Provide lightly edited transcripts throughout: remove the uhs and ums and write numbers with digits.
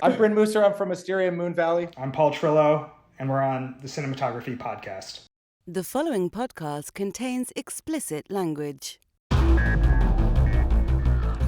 I'm Bryn Musser. I'm from Asteria, Moon Valley. I'm Paul Trillo, and we're on the Cinematography podcast. The following podcast contains explicit language.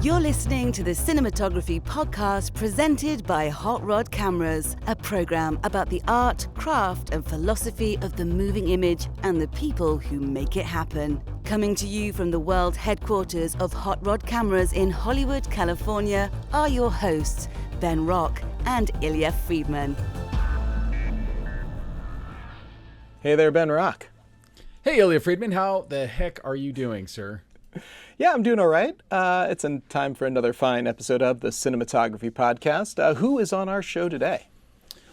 You're listening to the Cinematography podcast presented by Hot Rod Cameras, a program about the art, craft, and philosophy of the moving image and the people who make it happen. Coming to you from the world headquarters of Hot Rod Cameras in Hollywood, California, are your hosts, Ben Rock and Ilya Friedman. Hey there, Ben Rock. Hey, Ilya Friedman, how the heck are you doing, sir? Yeah, I'm doing all right. It's in time for another fine episode of the Cinematography podcast. Who is on our show today?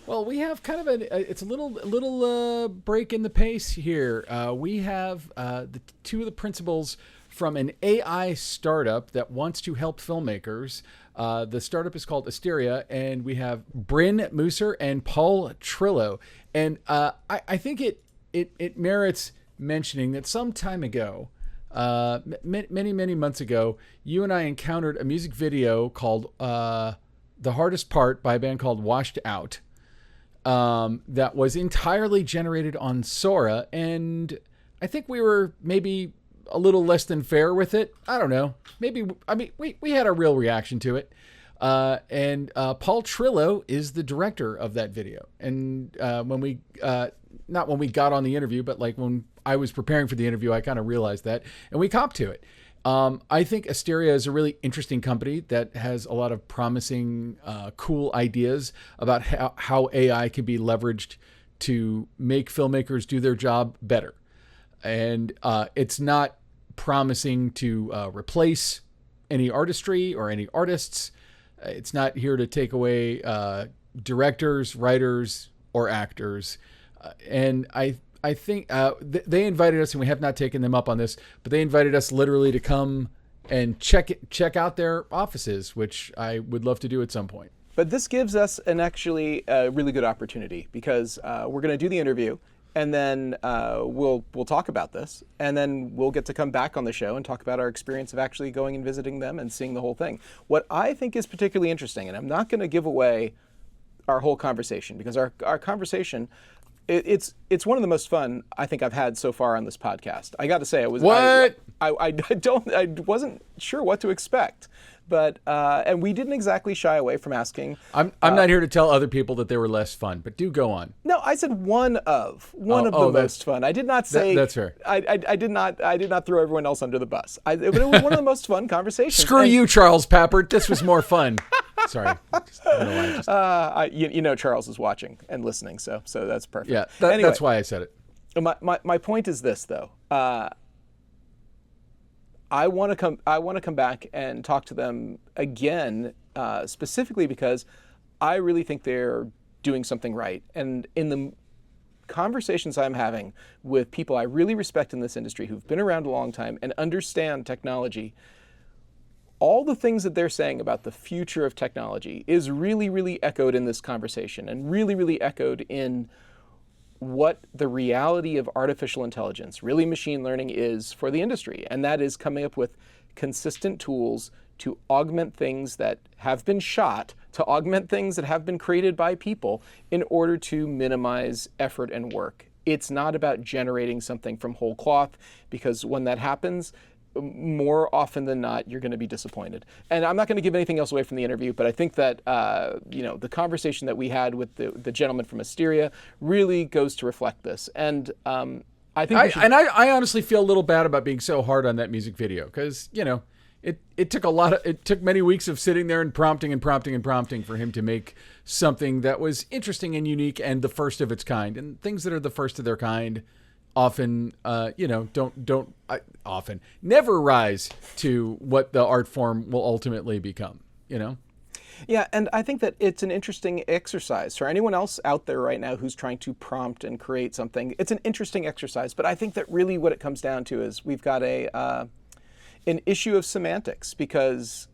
Well, we have kind of it's a little break in the pace here. We have the two of the principals from an AI startup that wants to help filmmakers. The startup is called Asteria, and we have Bryn Musser and Paul Trillo. And I think it merits mentioning that some time ago, many months ago, you and I encountered a music video called The Hardest Part by a band called Washed Out that was entirely generated on Sora, and I think we were maybe a little less than fair with it. I don't know. We had a real reaction to it. And Paul Trillo is the director of that video. And not when we got on the interview, but like when I was preparing for the interview, I kind of realized that, and we copped to it. I think Asteria is a really interesting company that has a lot of promising, cool ideas about how AI can be leveraged to make filmmakers do their job better. And it's not promising to replace any artistry or any artists. It's not here to take away directors, writers, or actors. And I think they invited us, and we have not taken them up on this, but they invited us literally to come and check out their offices, which I would love to do at some point. But this gives us actually a really good opportunity because we're going to do the interview, and then we'll talk about this, and then we'll get to come back on the show and talk about our experience of actually going and visiting them and seeing the whole thing. What I think is particularly interesting, and I'm not going to give away our whole conversation because our conversation, it's one of the most fun I think I've had so far on this podcast. I got to say, I wasn't sure what to expect. But and we didn't exactly shy away from asking. I'm not here to tell other people that they were less fun, but do go on. No, I said one of the most fun. I did not say that's fair. I did not throw everyone else under the bus. But it was one of the most fun conversations. Screw you, Charles Pappert. This was more fun. Sorry. I don't know why you know Charles is watching and listening, so that's perfect. Yeah, anyway, that's why I said it. My point is this though. I want to come back and talk to them again, specifically because I really think they're doing something right. And in the conversations I'm having with people I really respect in this industry who've been around a long time and understand technology, all the things that they're saying about the future of technology is really, really echoed in this conversation and really, really echoed in what the reality of artificial intelligence, really machine learning, is for the industry. And that is coming up with consistent tools to augment things that have been shot, to augment things that have been created by people in order to minimize effort and work. It's not about generating something from whole cloth, because when that happens, more often than not, you're going to be disappointed. And I'm not going to give anything else away from the interview, but I think that the conversation that we had with the gentleman from Asteria really goes to reflect this. And I think I honestly feel a little bad about being so hard on that music video because it took many weeks of sitting there and prompting for him to make something that was interesting and unique and the first of its kind. And things that are the first of their kind often never rise to what the art form will ultimately become, Yeah, and I think that it's an interesting exercise for anyone else out there right now who's trying to prompt and create something. It's an interesting exercise, but I think that really what it comes down to is we've got an issue of semantics because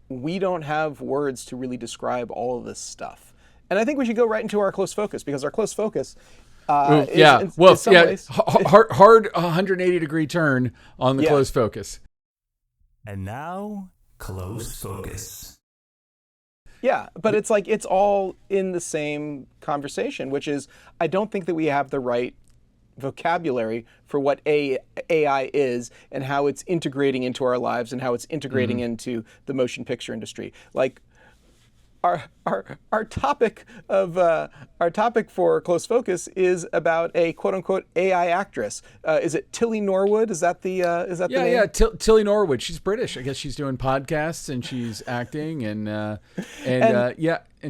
we don't have words to really describe all of this stuff. And I think we should go right into our close focus because our close focus hard 180-degree turn on the close focus. And now, close focus. Yeah, but it's like it's all in the same conversation, which is I don't think that we have the right vocabulary for what AI is and how it's integrating into our lives and how it's integrating into the motion picture industry. Like our topic for Close Focus is about a quote unquote AI actress. Is it Tilly Norwood? Is that the the name? Yeah. Tilly Norwood. She's British. I guess she's doing podcasts and she's acting and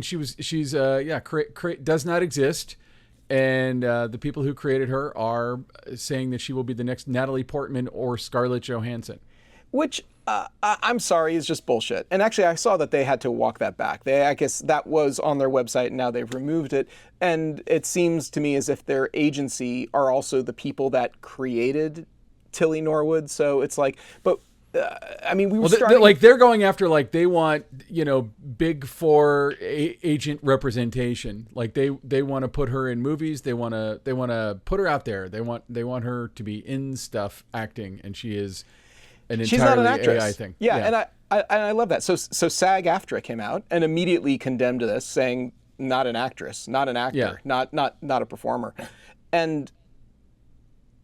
she's does not exist. And the people who created her are saying that she will be the next Natalie Portman or Scarlett Johansson. Which, I'm sorry, is just bullshit. And actually, I saw that they had to walk that back. I guess that was on their website, and now they've removed it. And it seems to me as if their agency are also the people that created Tilly Norwood. So it's like, but I mean, we were starting... they're going after, like, they want, big four agent representation. Like they want to put her in movies. They want to put her out there. They want her to be in stuff acting, and she is an She's not an entirely actress. AI thing. Yeah, and I love that. So SAG-AFTRA came out and immediately condemned this, saying not an actress, not an actor, not a performer, and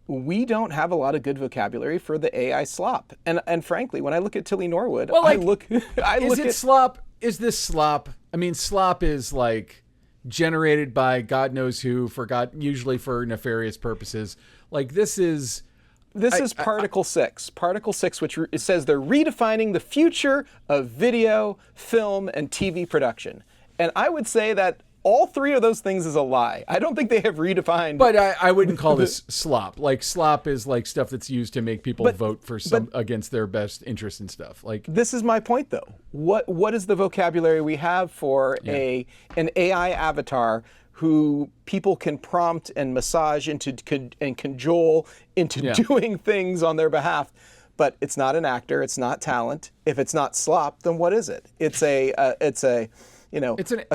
we don't have a lot of good vocabulary for the AI slop. And frankly, when I look at Tilly Norwood, is it slop? Is this slop? I mean, slop is like generated by God knows who usually for nefarious purposes. Like this is Particle 6. Particle 6, which it says they're redefining the future of video, film, and TV production. And I would say that all three of those things is a lie. I don't think they have redefined. But I wouldn't call this slop. Like slop is like stuff that's used to make people vote for against their best interest in stuff. Like this is my point, though. What is the vocabulary we have for an AI avatar who people can prompt and massage and cajole into doing things on their behalf? But it's not an actor. It's not talent. If it's not slop, then what is it? It's a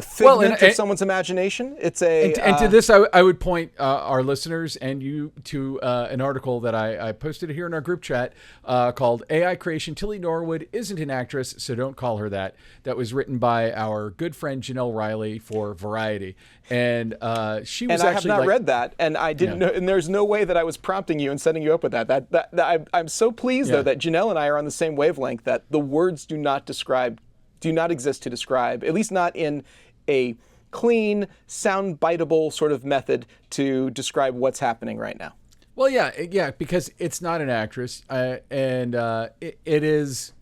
figment of someone's imagination. And to this, I would point our listeners and you to an article that I posted here in our group chat called AI Creation Tilly Norwood Isn't an Actress, So Don't Call Her That. That was written by our good friend Janelle Riley for Variety. And she was I have not read that, and I didn't know. And there's no way that I was prompting you and setting you up with that. I'm so pleased though that Janelle and I are on the same wavelength. That the words do not exist to describe, at least not in a clean, sound-biteable sort of method to describe what's happening right now. Well, yeah, because it's not an actress, and it is.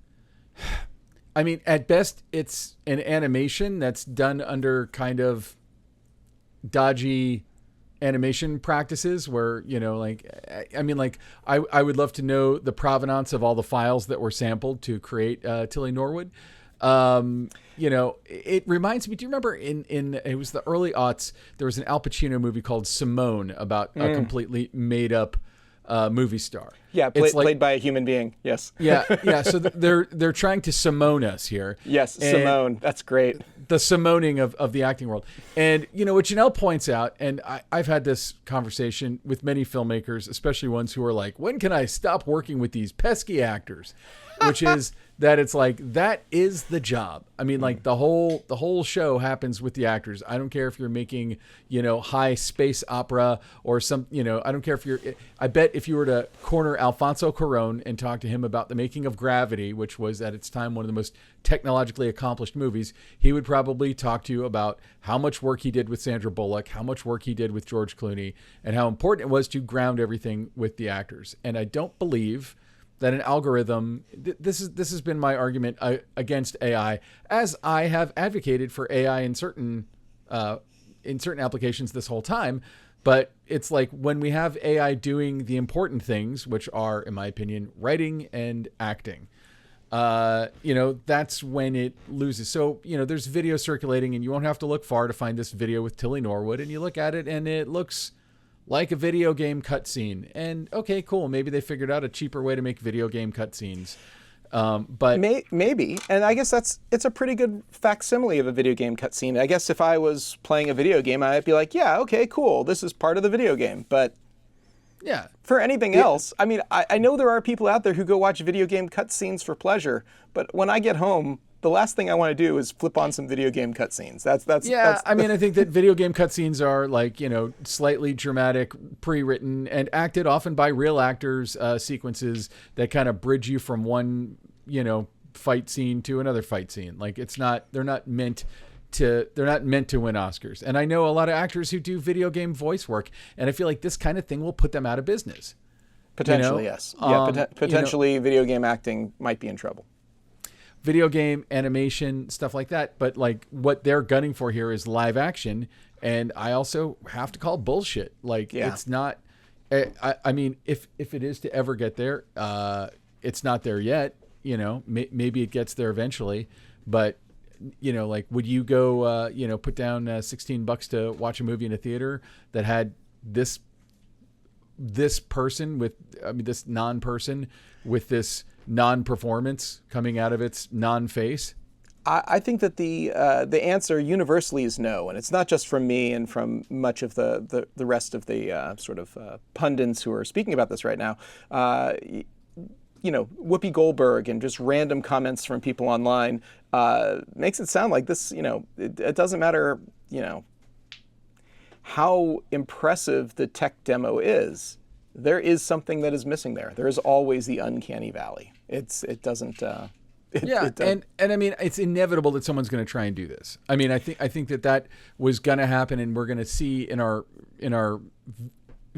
I mean, at best, it's an animation that's done under kind of dodgy animation practices where, I would love to know the provenance of all the files that were sampled to create Tilly Norwood. It reminds me, do you remember in it was the early aughts, there was an Al Pacino movie called Simone about a completely made up movie star. Yeah, played by a human being. Yes. Yeah. So they're trying to Simone us here. Yes, Simone. That's great. The Simoning of the acting world. And what Janelle points out, and I've had this conversation with many filmmakers, especially ones who are like, when can I stop working with these pesky actors? Which is that it's like, that is the job. I mean, like the whole show happens with the actors. I don't care if you're making, high space opera or some, I don't care if I bet if you were to corner Alfonso Cuarón and talk to him about the making of Gravity, which was at its time one of the most technologically accomplished movies, he would probably talk to you about how much work he did with Sandra Bullock, how much work he did with George Clooney, and how important it was to ground everything with the actors. And I don't believe that an algorithm, this has been my argument against AI, as I have advocated for AI in certain applications this whole time. But it's like when we have AI doing the important things, which are, in my opinion, writing and acting, that's when it loses. So, there's video circulating, and you won't have to look far to find this video with Tilly Norwood, and you look at it and it looks like a video game cutscene. And okay, cool. Maybe they figured out a cheaper way to make video game cutscenes. But maybe, and I guess it's a pretty good facsimile of a video game cutscene. I guess if I was playing a video game, I'd be like, yeah, okay, cool. This is part of the video game. But yeah, for anything else, I mean, I know there are people out there who go watch video game cutscenes for pleasure. But when I get home, the last thing I want to do is flip on some video game cutscenes. That's I mean, I think that video game cutscenes are like, slightly dramatic, pre-written, and acted often by real actors, sequences that kind of bridge you from one, fight scene to another fight scene. Like they're not meant to win Oscars. And I know a lot of actors who do video game voice work, and I feel like this kind of thing will put them out of business. Potentially, yes. Yeah, potentially video game acting might be in trouble. Video game animation, stuff like that. But like what they're gunning for here is live action. And I also have to call bullshit. Like it's not, I mean, if it is to ever get there, it's not there yet, maybe it gets there eventually, but like, would you go, put down $16 to watch a movie in a theater that had this person this non-person with this non-performance coming out of its non-face? I think that the answer universally is no, and it's not just from me and from much of the rest of the sort of pundits who are speaking about this right now. Whoopi Goldberg and just random comments from people online makes it sound like this. It doesn't matter. How impressive the tech demo is. There is something that is missing there. There is always the uncanny valley. It doesn't. And I mean, it's inevitable that someone's going to try and do this. I mean, I think that was going to happen, and we're going to see in our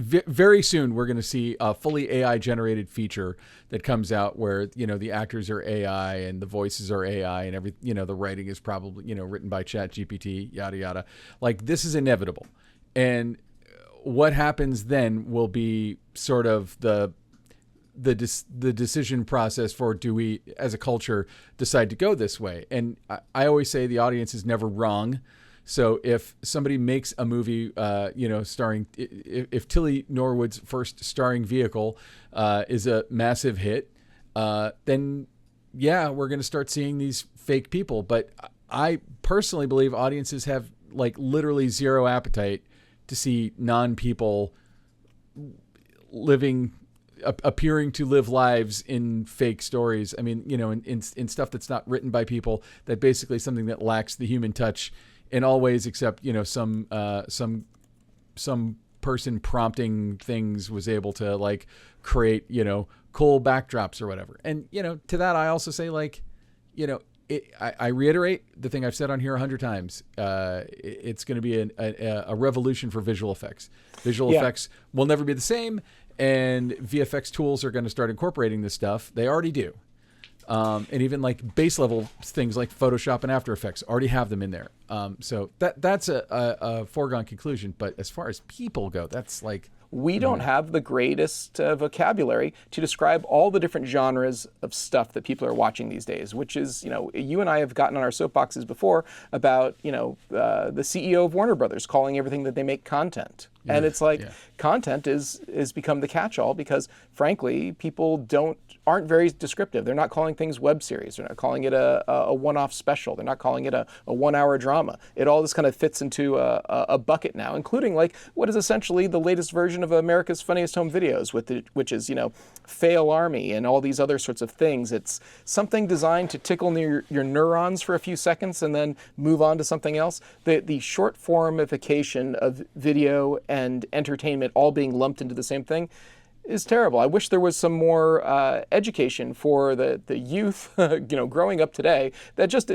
very soon we're going to see a fully AI generated feature that comes out where the actors are AI and the voices are AI and the writing is probably written by ChatGPT, yada yada. Like, this is inevitable, and what happens then will be sort of the decision process for, do we as a culture decide to go this way? And I always say the audience is never wrong. So if somebody makes a movie, starring, if Tilly Norwood's first starring vehicle is a massive hit, then we're going to start seeing these fake people. But I personally believe audiences have like literally zero appetite to see non-people appearing to live lives in fake stories. I mean, in stuff that's not written by people, that basically something that lacks the human touch in all ways, except, some person prompting things was able to like create, cool backdrops or whatever. And, to that, I also say, like, I reiterate the thing I've said on here 100 times. It's going to be a revolution for visual effects. Visual effects will never be the same, and VFX tools are going to start incorporating this stuff. They already do. And even like base level things like Photoshop and After Effects already have them in there. So that's a foregone conclusion. But as far as people go, that's like... We don't have the greatest vocabulary to describe all the different genres of stuff that people are watching these days, which is, you and I have gotten on our soapboxes before about, the CEO of Warner Brothers calling everything that they make content. And it's like content is become the catch-all because, frankly, people aren't very descriptive. They're not calling things web series. They're not calling it a one-off special. They're not calling it a 1-hour drama. It all just kind of fits into a bucket now, including like what is essentially the latest version of America's Funniest Home Videos, which is Fail Army and all these other sorts of things. It's something designed to tickle your neurons for a few seconds and then move on to something else. The short formification of video and entertainment all being lumped into the same thing is terrible. I wish there was some more education for the youth, growing up today, that just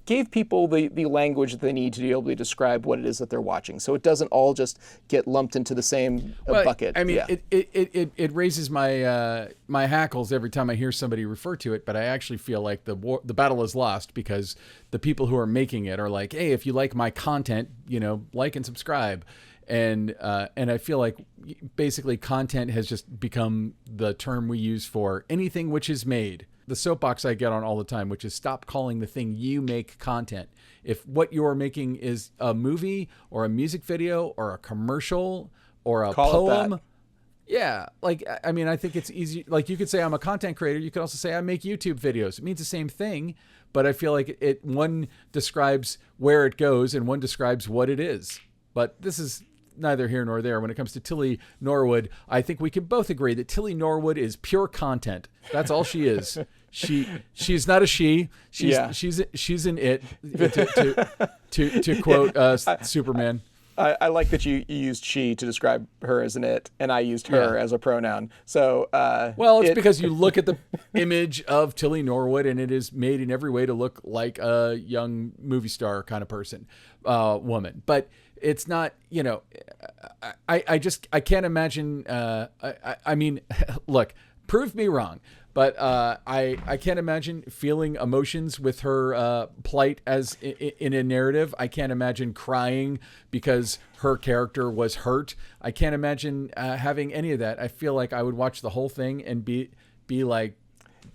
gave people the language that they need to be able to describe what it is that they're watching, so it doesn't all just get lumped into the same bucket. I mean, it raises my my hackles every time I hear somebody refer to it, but I actually feel like the battle is lost because the people who are making it are like, hey, if you like my content, like and subscribe. And I feel like basically content has just become the term we use for anything which is made. The soapbox I get on all the time, which is stop calling the thing you make content. If what you're making is a movie or a music video or a commercial or a poem. Yeah. Like, I mean, I think it's easy. Like, you could say I'm a content creator. You could also say I make YouTube videos. It means the same thing, but I feel like one describes where it goes and one describes what it is. But this is neither here nor there. When it comes to Tilly Norwood, I think we can both agree that Tilly Norwood is pure content. That's all she is. she's not a she. She's an it. To quote Superman. I like that you used she to describe her as an it, and I used her as a pronoun. So, well, it's because you look at the image of Tilly Norwood, and it is made in every way to look like a young movie star kind of person, woman. But it's not, I can't imagine. I mean, look, prove me wrong. But I can't imagine feeling emotions with her plight as in a narrative. I can't imagine crying because her character was hurt. I can't imagine having any of that. I feel like I would watch the whole thing and be like,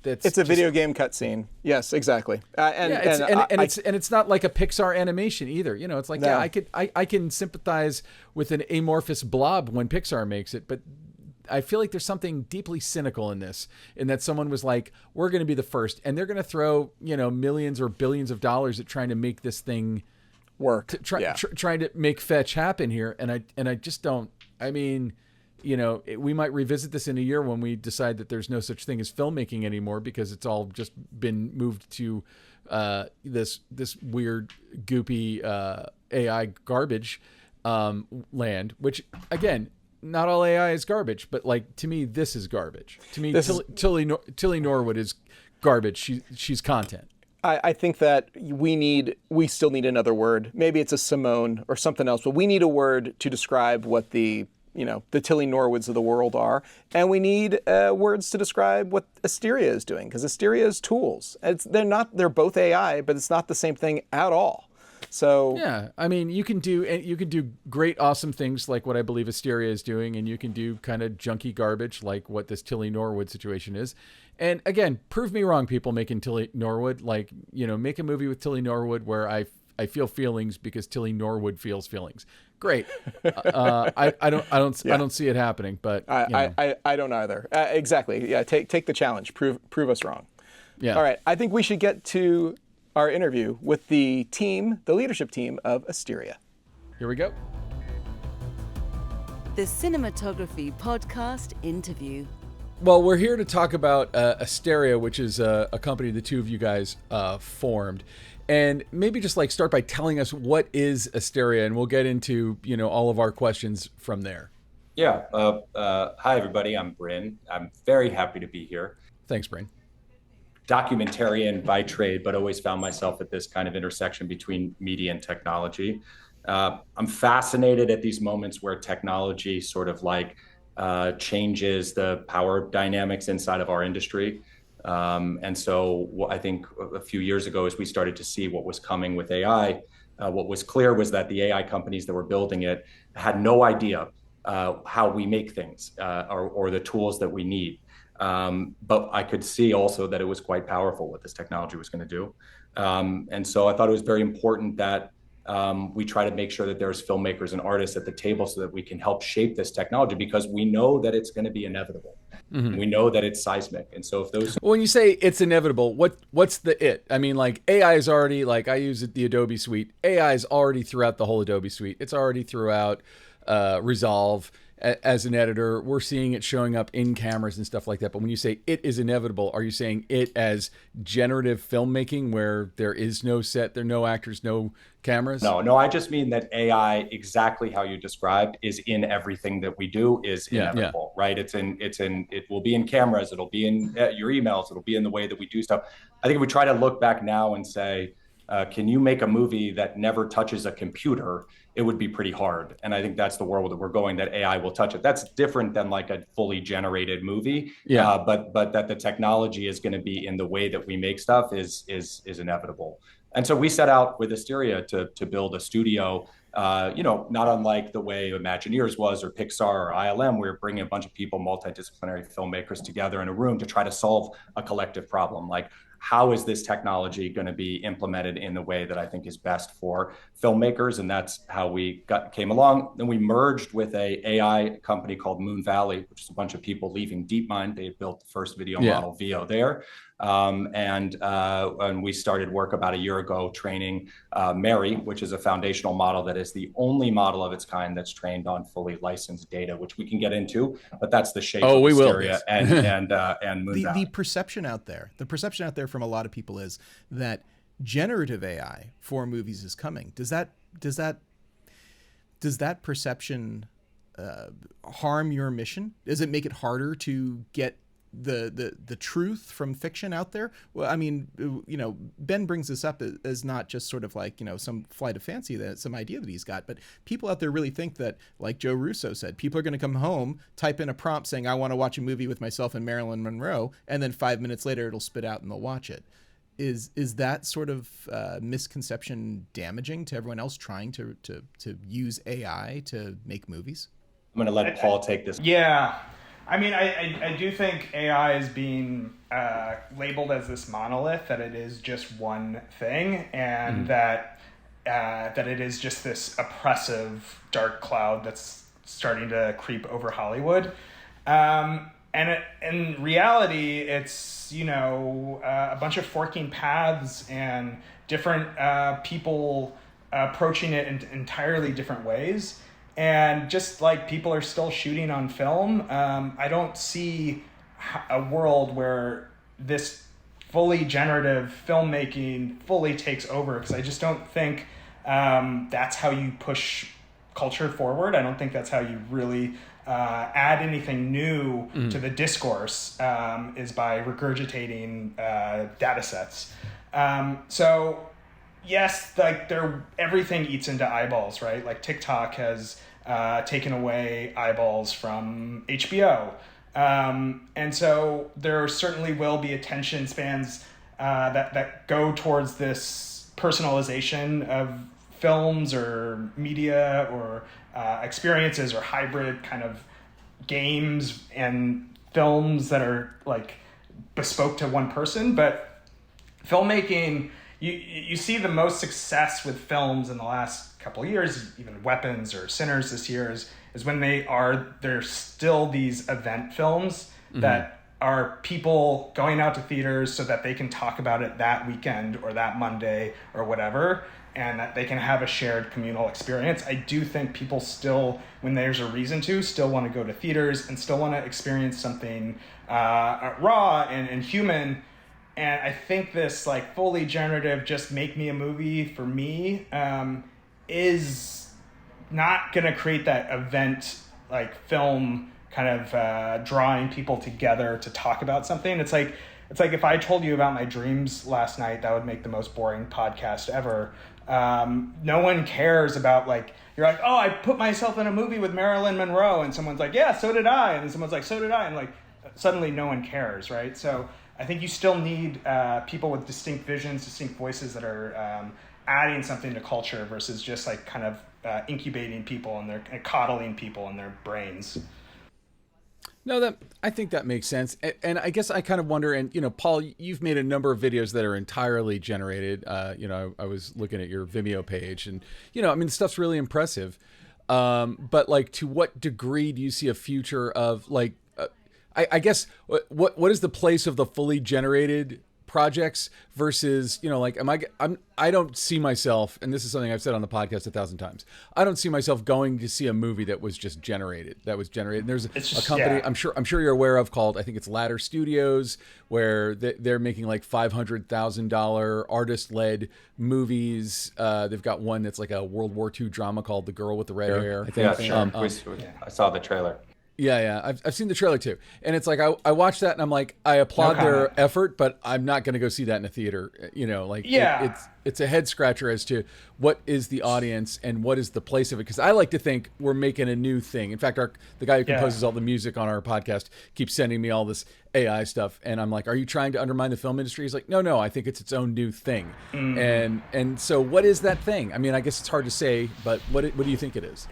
it's a video game cutscene. Yes, exactly. It's not like a Pixar animation either. It's like, no. I can sympathize with an amorphous blob when Pixar makes it, but I feel like there's something deeply cynical in this, in that someone was like, we're going to be the first, and they're going to throw, millions or billions of dollars at trying to make this thing work, trying to make fetch happen here. And I just don't, I mean, we might revisit this in a year when we decide that there's no such thing as filmmaking anymore, because it's all just been moved to this weird goopy AI garbage land, which again, not all AI is garbage, but like, to me, this is garbage. To me, Tilly Norwood is garbage. She's content. I think that we still need another word. Maybe it's a Simone or something else, but we need a word to describe what the Tilly Norwoods of the world are. And we need words to describe what Asteria is doing, because Asteria is tools. They're both AI, but it's not the same thing at all. So yeah, I mean, you can do great, awesome things like what I believe Asteria is doing, and you can do kind of junky garbage like what this Tilly Norwood situation is. And again, prove me wrong, people making Tilly Norwood. Like, make a movie with Tilly Norwood where I feel feelings because Tilly Norwood feels feelings. Great. I don't see it happening, but I don't either. Exactly. Yeah. Take the challenge. Prove us wrong. Yeah. All right. I think we should get to our interview with the leadership team of Asteria. Here we go. The Cinematography Podcast interview. Well, we're here to talk about Asteria, which is a company the two of you guys formed. And maybe just like start by telling us what is Asteria, and we'll get into, all of our questions from there. Yeah. Hi, everybody. I'm Bryn. I'm very happy to be here. Thanks, Bryn. Documentarian by trade, but always found myself at this kind of intersection between media and technology. I'm fascinated at these moments where technology sort of like changes the power dynamics inside of our industry. And so what I think a few years ago, as we started to see what was coming with AI, what was clear was that the AI companies that were building it had no idea how we make things or the tools that we need. But I could see also that it was quite powerful what this technology was going to do. And so I thought it was very important that we try to make sure that there's filmmakers and artists at the table so that we can help shape this technology, because we know that it's going to be inevitable. Mm-hmm. We know that it's seismic. And so if those... When you say it's inevitable, what's the it? I mean, like, AI is already, like, I use the Adobe suite. AI is already throughout the whole Adobe suite. It's already throughout Resolve. As an editor, we're seeing it showing up in cameras and stuff like that. But when you say it is inevitable, are you saying it as generative filmmaking, where there is no set, there are no actors, no cameras? No, I just mean that AI, exactly how you described, is in everything that we do, is inevitable, right? It will be in cameras, it'll be in your emails, it'll be in the way that we do stuff. I think if we try to look back now and say, can you make a movie that never touches a computer? It would be pretty hard. And I think that's the world that we're going, that AI will touch it. That's different than like a fully generated movie. Yeah. But that the technology is going to be in the way that we make stuff is inevitable. And so we set out with Asteria to build a studio, not unlike the way Imagineers was, or Pixar or ILM. We were bringing a bunch of people, multidisciplinary filmmakers, together in a room to try to solve a collective problem. Like, how is this technology going to be implemented in the way that I think is best for filmmakers? And that's how we came along. Then we merged with a AI company called Moon Valley, which is a bunch of people leaving DeepMind. They had built the first video model VO there. And we started work about a year ago training Mary, which is a foundational model that is the only model of its kind that's trained on fully licensed data, which we can get into, but that's the shape of Asteria and Moon Valley. The perception out there from a lot of people is that generative AI for movies is coming. Does that perception harm your mission? Does it make it harder to get the truth from fiction out there? Well, I mean, Ben brings this up as not just sort of like, some flight of fancy, that some idea that he's got, but people out there really think that, like Joe Russo said, people are going to come home, type in a prompt saying, I want to watch a movie with myself and Marilyn Monroe, and then 5 minutes later it'll spit out and they'll watch it. Is that sort of misconception damaging to everyone else trying to use AI to make movies? I'm going to let Paul take this. Yeah. I mean, I do think AI is being labeled as this monolith, that it is just one thing, and that it is just this oppressive dark cloud that's starting to creep over Hollywood. And in reality, it's, a bunch of forking paths and different people approaching it in entirely different ways. And just like people are still shooting on film, I don't see a world where this fully generative filmmaking fully takes over, because I just don't think that's how you push culture forward. I don't think that's how you really add anything new to the discourse, is by regurgitating data sets. So yes, like everything eats into eyeballs, right? Like TikTok has taken away eyeballs from HBO. And so there certainly will be attention spans that go towards this personalization of films or media or experiences or hybrid kind of games and films that are like bespoke to one person. But filmmaking, you see the most success with films in the last couple of years, even Weapons or Sinners this year, is when they're still these event films that are people going out to theaters so that they can talk about it that weekend or that Monday or whatever, and that they can have a shared communal experience. I do think people still, when there's a reason to, still want to go to theaters and still want to experience something raw and human. And I think this like fully generative, just make me a movie for me, is not going to create that event like film kind of drawing people together to talk about something. It's like if I told you about my dreams last night, that would make the most boring podcast ever. No one cares about, like, you're like, oh, I put myself in a movie with Marilyn Monroe, and someone's like, yeah, so did I, and then someone's like, so did I, and like suddenly no one cares, right? So I think you still need people with distinct visions, distinct voices that are adding something to culture versus just like kind of incubating people and coddling people in their brains. No, I think that makes sense. And I guess I kind of wonder, and, Paul, you've made a number of videos that are entirely generated. I was looking at your Vimeo page, and, the stuff's really impressive. But like, to what degree do you see a future of like, I guess, what is the place of the fully generated projects versus, I don't see myself, and this is something I've said on the podcast 1,000 times, I don't see myself going to see a movie that was just generated. And there's a company, yeah, I'm sure you're aware of, called, I think it's Ladder Studios, where they're making like $500,000 artist-led movies. They've got one that's like a World War II drama called The Girl with the Red Hair, I think. Yeah, sure. I saw the trailer. Yeah. I've seen the trailer too. And it's like, I watched that and I'm like, I applaud their effort, but I'm not going to go see that in a theater. It's a head scratcher as to what is the audience and what is the place of it. Because I like to think we're making a new thing. In fact, the guy who composes all the music on our podcast keeps sending me all this AI stuff. And I'm like, are you trying to undermine the film industry? He's like, no, I think it's its own new thing. And so what is that thing? I mean, I guess it's hard to say, but what do you think it is?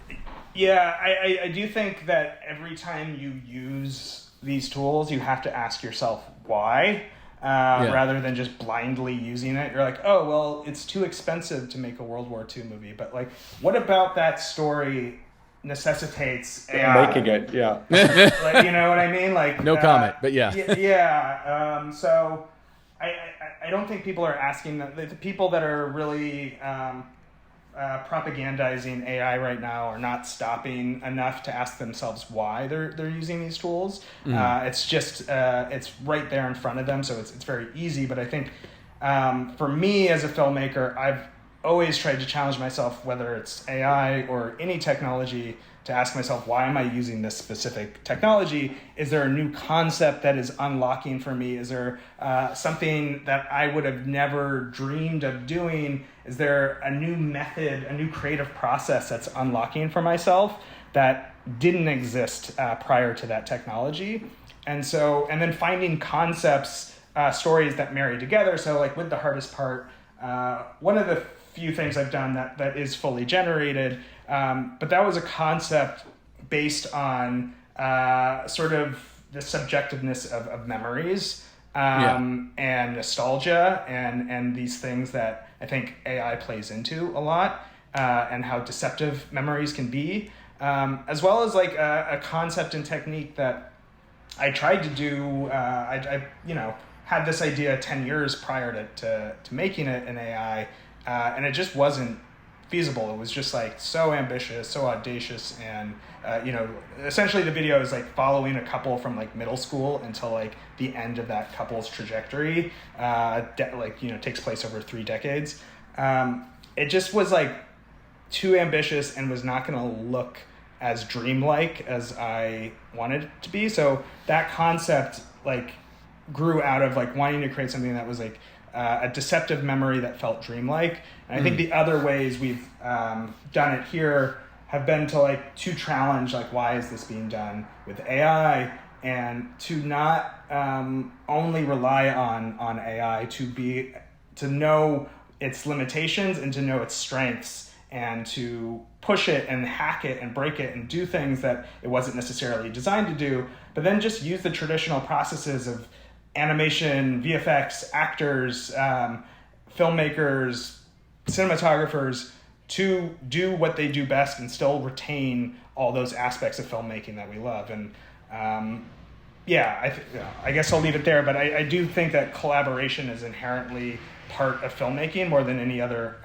Yeah, I do think that every time you use these tools, you have to ask yourself why, rather than just blindly using it. You're like, oh, well, it's too expensive to make a World War II movie. But like, what about that story necessitates AI? Making it, yeah. Like, you know what I mean? Like, no comment, but yeah. So I don't think people are asking the people that are really propagandizing AI right now are not stopping enough to ask themselves why they're using these tools. It's just it's right there in front of them, so it's very easy. But I think for me as a filmmaker, I've always tried to challenge myself, whether it's AI or any technology, to ask myself, why am I using this specific technology? Is there a new concept that is unlocking for me? Is there something that I would have never dreamed of doing? Is there a new method, a new creative process that's unlocking for myself that didn't exist prior to that technology? And then finding concepts, stories that marry together. So like with The Hardest Part, one of the few things I've done that is fully generated, but that was a concept based on sort of the subjectiveness of memories and nostalgia and these things that I think AI plays into a lot, and how deceptive memories can be, as well as like a concept and technique that I tried to do. I had this idea 10 years prior to making it in AI, and it just wasn't feasible. It was just like so ambitious, so audacious, and essentially the video is like following a couple from like middle school until like the end of that couple's trajectory, takes place over 3 decades. It just was like too ambitious and was not going to look as dreamlike as I wanted it to be. So that concept like grew out of like wanting to create something that was like a deceptive memory that felt dreamlike. And I think the other ways we've done it here have been to challenge like, why is this being done with AI, and to not only rely on AI, to know its limitations and to know its strengths, and to push it and hack it and break it and do things that it wasn't necessarily designed to do, but then just use the traditional processes of animation, VFX, actors, filmmakers, cinematographers to do what they do best and still retain all those aspects of filmmaking that we love. And I guess I'll leave it there, but I do think that collaboration is inherently part of filmmaking more than any other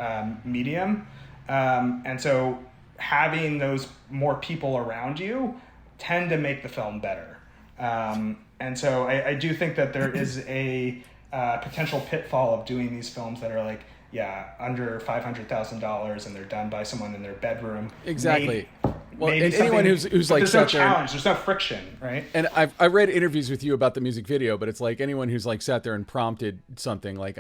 medium. And so having those more people around you tend to make the film better. And so I do think that there is a potential pitfall of doing these films that are like, under $500,000 and they're done by someone in their bedroom. Exactly. Maybe anyone who's like, there's no challenge, there's no friction, right? And I read interviews with you about the music video, but it's like anyone who's like sat there and prompted something like,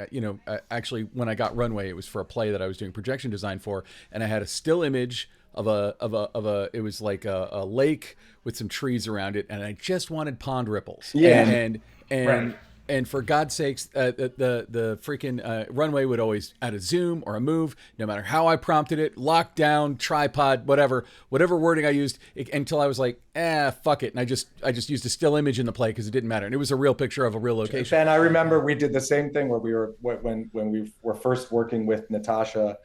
actually when I got Runway, it was for a play that I was doing projection design for, and I had a still image of a it was like a lake with some trees around it, and I just wanted pond ripples. And right. And for God's sakes, the freaking Runway would always add a zoom or a move, no matter how I prompted it, lockdown, tripod, whatever wording I used, until I was like, fuck it. And I just used a still image in the play because it didn't matter. And it was a real picture of a real location. Ben, I remember we did the same thing where we were, when we were first working with Natasha,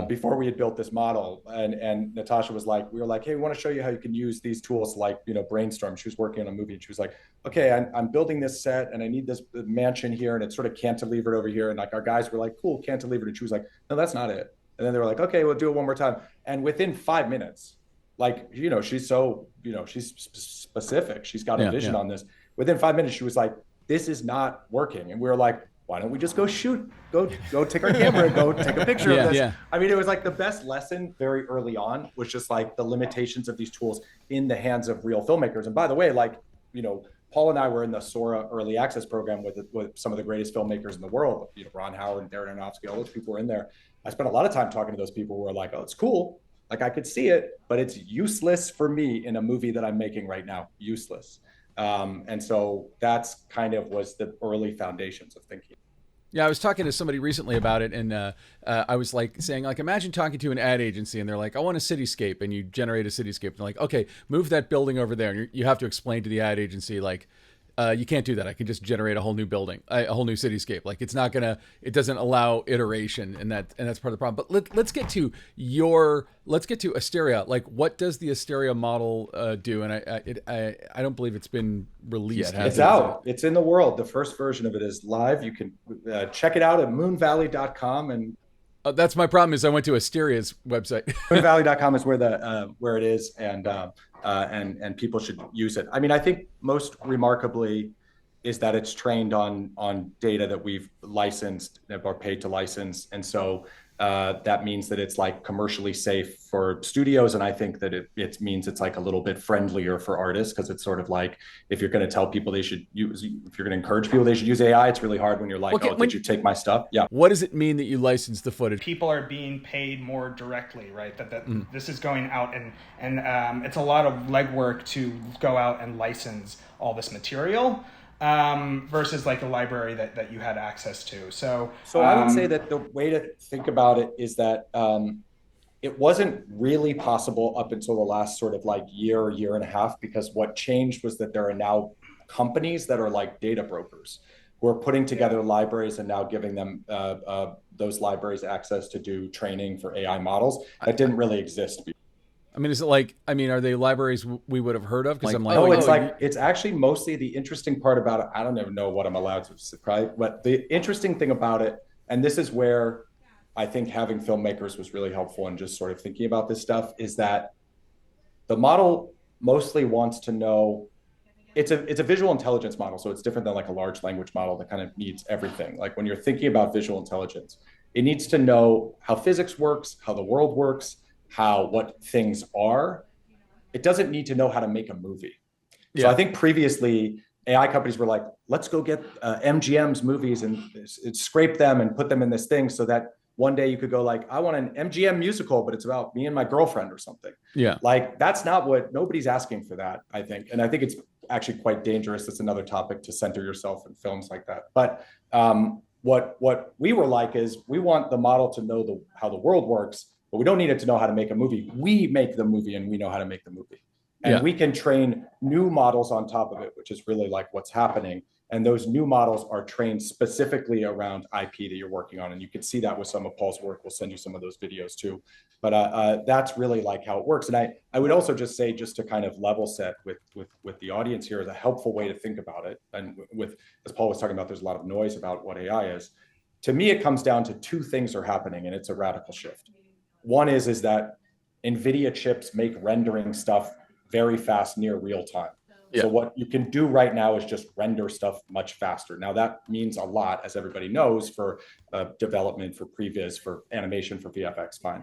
before we had built this model. And Natasha was like, we were like, hey, we want to show you how you can use these tools, like, brainstorm. She was working on a movie and she was like, okay, I'm building this set and I need this mansion here and it's sort of cantilevered over here. And like our guys were like, cool, cantilevered. And she was like, no, that's not it. And then they were like, okay, we'll do it one more time. And within 5 minutes, like, she's so, she's specific. She's got a vision on this. Within 5 minutes, she was like, this is not working. And we were like, why don't we just go shoot, go take our camera and go take a picture of this. Yeah. I mean, it was like the best lesson very early on was just like the limitations of these tools in the hands of real filmmakers. And by the way, like, Paul and I were in the Sora early access program with some of the greatest filmmakers in the world. Ron Howard and Darren Aronofsky, all those people were in there. I spent a lot of time talking to those people who were like, oh, it's cool. Like I could see it, but it's useless for me in a movie that I'm making right now. Useless. And so that's kind of was the early foundations of thinking. Yeah, I was talking to somebody recently about it, and I was like saying, like, imagine talking to an ad agency, and they're like, I want a cityscape, and you generate a cityscape. And they're like, okay, move that building over there. And you have to explain to the ad agency, like, You can't do that. I can just generate a whole new building, a whole new cityscape. Like it's not gonna, it doesn't allow iteration, and that's part of the problem. But let's get to Asteria. Like, what does the Asteria model do? And I don't believe it's been released yet. It's out. It's in the world. The first version of it is live. You can check it out at moonvalley.com. And that's my problem, is I went to Asteria's website. moonvalley.com is where it is, and people should use it. I mean, I think most remarkably is that it's trained on data that we've licensed or paid to license, and so that means that it's like commercially safe for studios, and I think that it means it's like a little bit friendlier for artists, because it's sort of like, if you're going to tell people they should use, if you're going to encourage people they should use AI, it's really hard when you're like, did you take my stuff? Yeah. What does it mean that you license the footage? People are being paid more directly, right? That this is going out, and it's a lot of legwork to go out and license all this material. Versus like a library that you had access to. So I would say that the way to think about it is that it wasn't really possible up until the last sort of like year and a half, because what changed was that there are now companies that are like data brokers who are putting together libraries and now giving them those libraries access to do training for AI models that didn't really exist before. I mean, is it like, I mean, are they libraries we would have heard of? Because I'm like, it's actually mostly the interesting part about it. I don't even know what I'm allowed to say, but the interesting thing about it, and this is where I think having filmmakers was really helpful in just sort of thinking about this stuff, is that the model mostly wants to know, it's a visual intelligence model. So it's different than like a large language model that kind of needs everything. Like when you're thinking about visual intelligence, it needs to know how physics works, how the world works, what things are. It doesn't need to know how to make a movie. Yeah. So I think previously AI companies were like, let's go get MGM's movies and scrape them and put them in this thing, so that one day you could go like, I want an MGM musical, but it's about me and my girlfriend or something. Yeah. Like that's not nobody's asking for that, I think. And I think it's actually quite dangerous. That's another topic, to center yourself in films like that. But what we were like is, we want the model to know how the world works, but we don't need it to know how to make a movie. We make the movie and we know how to make the movie. And we can train new models on top of it, which is really like what's happening. And those new models are trained specifically around IP that you're working on. And you can see that with some of Paul's work. We'll send you some of those videos too. But that's really like how it works. And I would also just say, just to kind of level set with the audience here, is a helpful way to think about it. And as Paul was talking about, there's a lot of noise about what AI is. To me, it comes down to two things are happening, and it's a radical shift. One is that NVIDIA chips make rendering stuff very fast, near real time. Yeah. So what you can do right now is just render stuff much faster. Now that means a lot, as everybody knows, for development, for previs, for animation, for VFX, fine.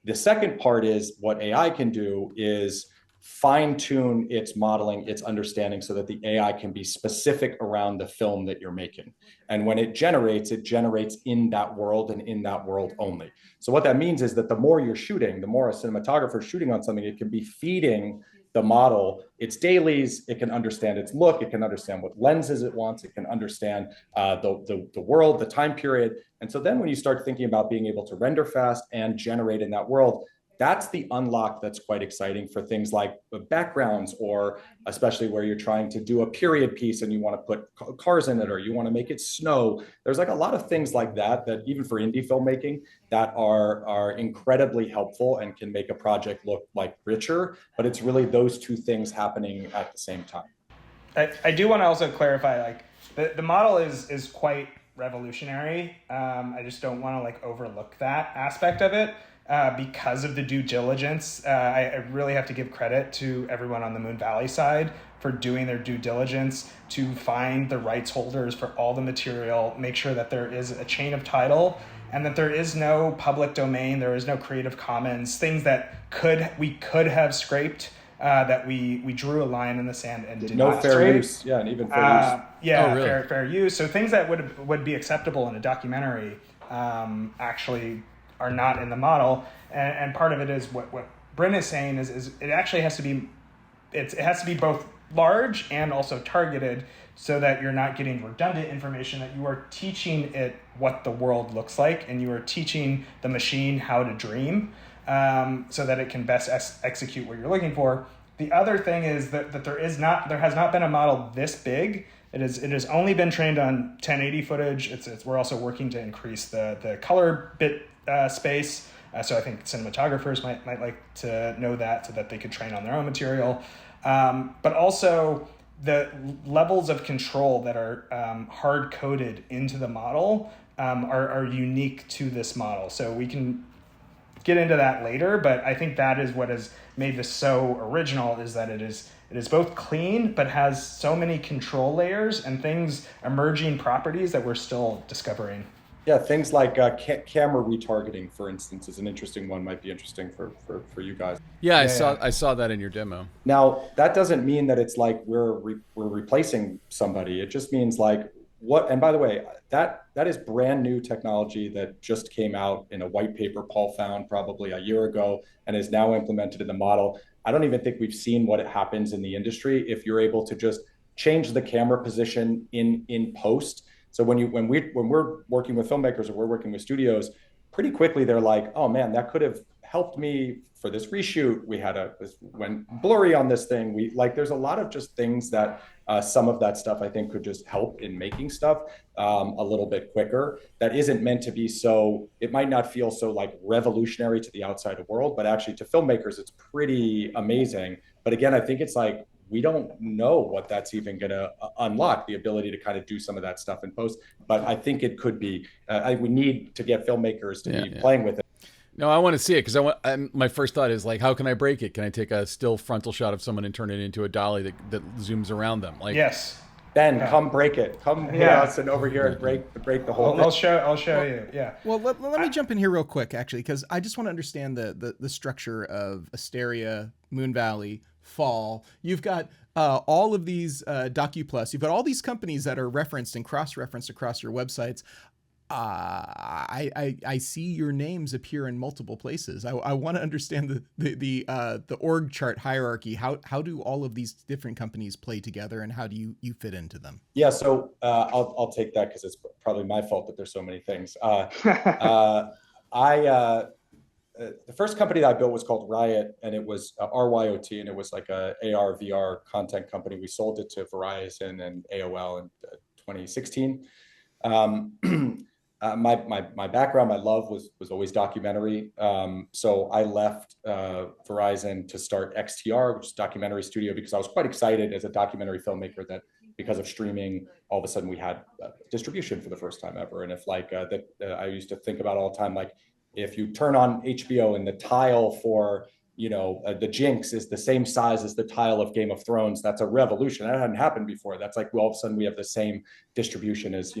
The second part is what AI can do is fine tune its modeling, its understanding, so that the AI can be specific around the film that you're making. And when it generates in that world and in that world only. So what that means is that the more you're shooting, the more a cinematographer is shooting on something, it can be feeding the model its dailies, it can understand its look, it can understand what lenses it wants, it can understand the world, the time period. And so then when you start thinking about being able to render fast and generate in that world, that's the unlock that's quite exciting for things like backgrounds, or especially where you're trying to do a period piece and you want to put cars in it, or you want to make it snow. There's like a lot of things like that even for indie filmmaking, that are incredibly helpful and can make a project look like richer. But it's really those two things happening at the same time. I do want to also clarify, like the model is quite revolutionary. I just don't want to like overlook that aspect of it. Because of the due diligence, I really have to give credit to everyone on the Moon Valley side for doing their due diligence to find the rights holders for all the material, make sure that there is a chain of title, and that there is no public domain, there is no Creative Commons, things that we could have scraped, that we drew a line in the sand and did no not fair scrape. use. Yeah, and even fair use. Yeah, oh, really? fair use. So things that would be acceptable in a documentary actually are not in the model, and part of it is what Bryn is saying is it actually has to be, it has to be both large and also targeted, so that you're not getting redundant information, that you are teaching it what the world looks like, and you are teaching the machine how to dream, so that it can best execute what you're looking for. The other thing is that there has not been a model this big. It has only been trained on 1080 footage. We're also working to increase the color bit space. So I think cinematographers might like to know that, so that they could train on their own material. But also the levels of control that are hard coded into the model are unique to this model. So we can get into that later, but I think that is what has made this so original, is that it is both clean but has so many control layers and emerging properties that we're still discovering. Yeah, things like camera retargeting, for instance, is an interesting one. Might be interesting for you guys. Yeah, I saw that in your demo. Now, that doesn't mean that it's like we're replacing somebody. It just means like what. And by the way, that is brand new technology that just came out in a white paper Paul found probably a year ago and is now implemented in the model. I don't even think we've seen what happens in the industry if you're able to just change the camera position in post. So when we're working with filmmakers or we're working with studios, pretty quickly they're like, oh man, that could have helped me for this reshoot. We had this went blurry on this thing. There's a lot of just things that some of that stuff I think could just help in making stuff a little bit quicker. That isn't meant to be so. It might not feel so like revolutionary to the outside world, but actually to filmmakers, it's pretty amazing. But again, I think it's like, we don't know what that's even going to unlock, the ability to kind of do some of that stuff in post. But I think it could be. We need to get filmmakers to be playing with it. No, I want to see it because my first thought is like, how can I break it? Can I take a still frontal shot of someone and turn it into a dolly that zooms around them? Like, yes. Ben, come break it. Come with us and over here and break the whole thing. I'll show you. Yeah. Well, let me jump in here real quick, actually, because I just want to understand the structure of Asteria, Moon Valley, Fall. You've got all of these DocuPlus. You've got all these companies that are referenced and cross-referenced across your websites. I see your names appear in multiple places. I want to understand the org chart hierarchy. How do all of these different companies play together, and how do you fit into them? Yeah, so I'll take that because it's probably my fault that there's so many things. The first company that I built was called Riot, and it was RYOT, and it was like a AR VR content company. We sold it to Verizon and AOL in 2016. My background, my love was always documentary. So I left Verizon to start XTR, which is a documentary studio, because I was quite excited as a documentary filmmaker that because of streaming, all of a sudden we had distribution for the first time ever. And if I used to think about all the time, like if you turn on HBO and the tile for the Jinx is the same size as the tile of Game of Thrones, that's a revolution. That hadn't happened before. That's like, well, all of a sudden we have the same distribution as,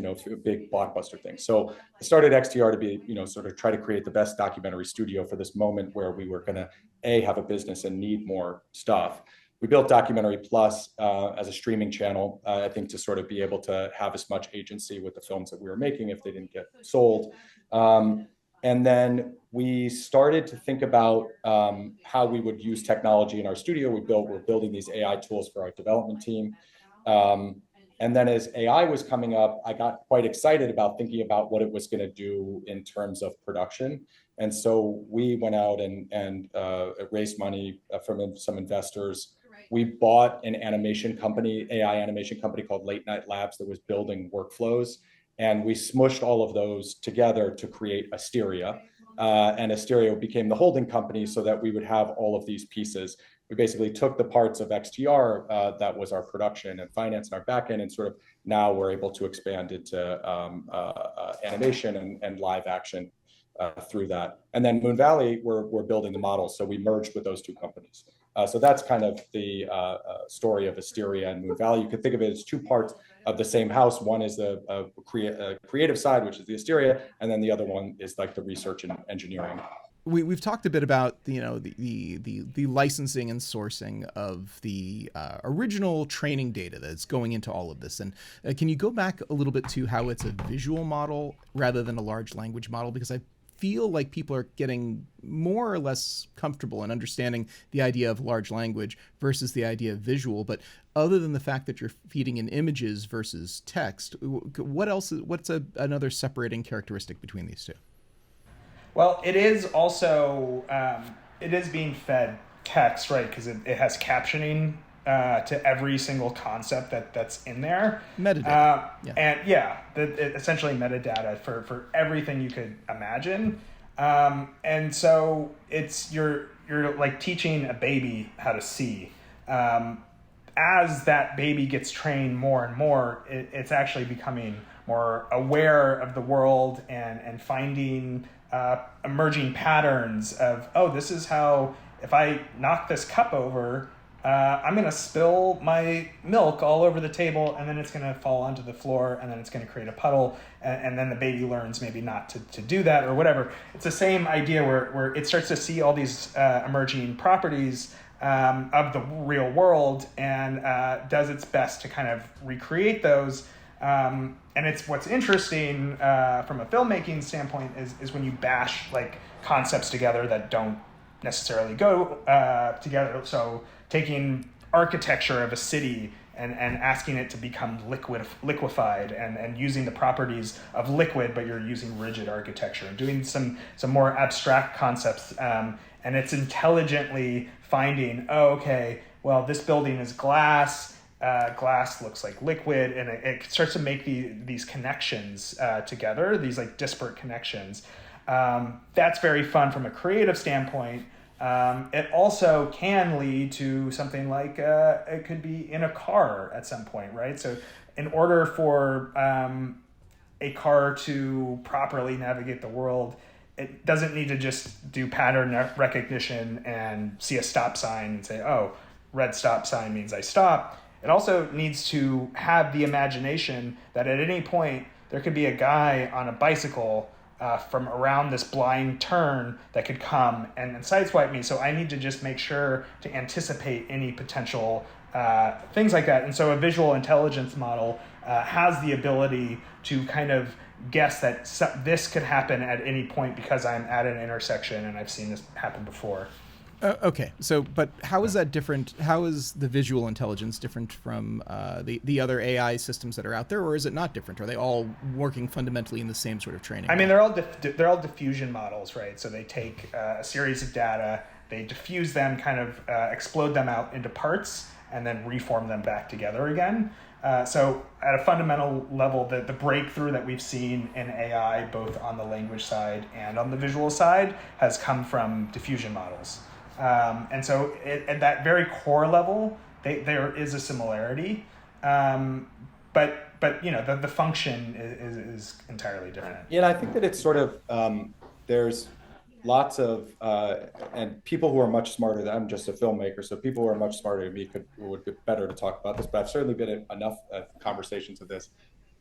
big blockbuster things. So I started XTR to be, sort of try to create the best documentary studio for this moment where we were going to have a business and need more stuff. We built Documentary Plus as a streaming channel, I think, to sort of be able to have as much agency with the films that we were making if they didn't get sold. And then we started to think about how we would use technology in our studio. We're building these AI tools for our development team. And then as AI was coming up, I got quite excited about thinking about what it was going to do in terms of production. And so we went out and raised money from some investors. We bought an animation company, AI animation company called Late Night Labs, that was building workflows. And we smushed all of those together to create Asteria. And Asteria became the holding company so that we would have all of these pieces. We basically took the parts of XTR that was our production and finance and our backend, and sort of now we're able to expand into animation and live action through that. And then Moon Valley, we're building the model. So we merged with those two companies. So that's kind of the story of Asteria and Moon Valley. You could think of it as two parts of the same house. One is the creative side, which is the Asteria, and then the other one is like the research and engineering. We've talked a bit about the licensing and sourcing of the original training data that's going into all of this. And can you go back a little bit to how it's a visual model rather than a large language model? Because I feel like people are getting more or less comfortable in understanding the idea of large language versus the idea of visual. But other than the fact that you're feeding in images versus text, what's another separating characteristic between these two? Well, it is also, it is being fed text, right? Because it has captioning to every single concept that's in there. Metadata. Essentially metadata for everything you could imagine. And so you're like teaching a baby how to see. As that baby gets trained more and more, it's actually becoming more aware of the world and finding emerging patterns of, oh, this is how, if I knock this cup over, I'm going to spill my milk all over the table, and then it's going to fall onto the floor, and then it's going to create a puddle, and then the baby learns maybe not to do that or whatever. It's the same idea where it starts to see all these emerging properties of the real world and does its best to kind of recreate those. And it's what's interesting from a filmmaking standpoint is when you bash like concepts together that don't necessarily go together. So taking architecture of a city and asking it to become liquefied and using the properties of liquid, but you're using rigid architecture and doing some more abstract concepts. And it's intelligently finding, oh, okay, well, this building is glass. Glass looks like liquid, and it starts to make these connections together, these like disparate connections. That's very fun from a creative standpoint. It also can lead to something like it could be in a car at some point, right? So in order for a car to properly navigate the world, it doesn't need to just do pattern recognition and see a stop sign and say, oh, red stop sign means I stop. It also needs to have the imagination that at any point there could be a guy on a bicycle from around this blind turn that could come and sideswipe me. So I need to just make sure to anticipate any potential things like that. And so a visual intelligence model has the ability to kind of guess that this could happen at any point because I'm at an intersection and I've seen this happen before. Okay, so but how is that different? How is the visual intelligence different from the other AI systems that are out there, or is it not different? Are they all working fundamentally in the same sort of training? I mean, they're all diffusion models, right? So they take a series of data, they diffuse them, kind of explode them out into parts, and then reform them back together again. So at a fundamental level, the breakthrough that we've seen in AI, both on the language side and on the visual side, has come from diffusion models. And so at that very core level, there is a similarity, but you know the function is entirely different. Yeah, and I think that it's sort of there's lots of and people who are much smarter than I'm just a filmmaker, so people who are much smarter than me would be better to talk about this. But I've certainly been in enough conversations of this.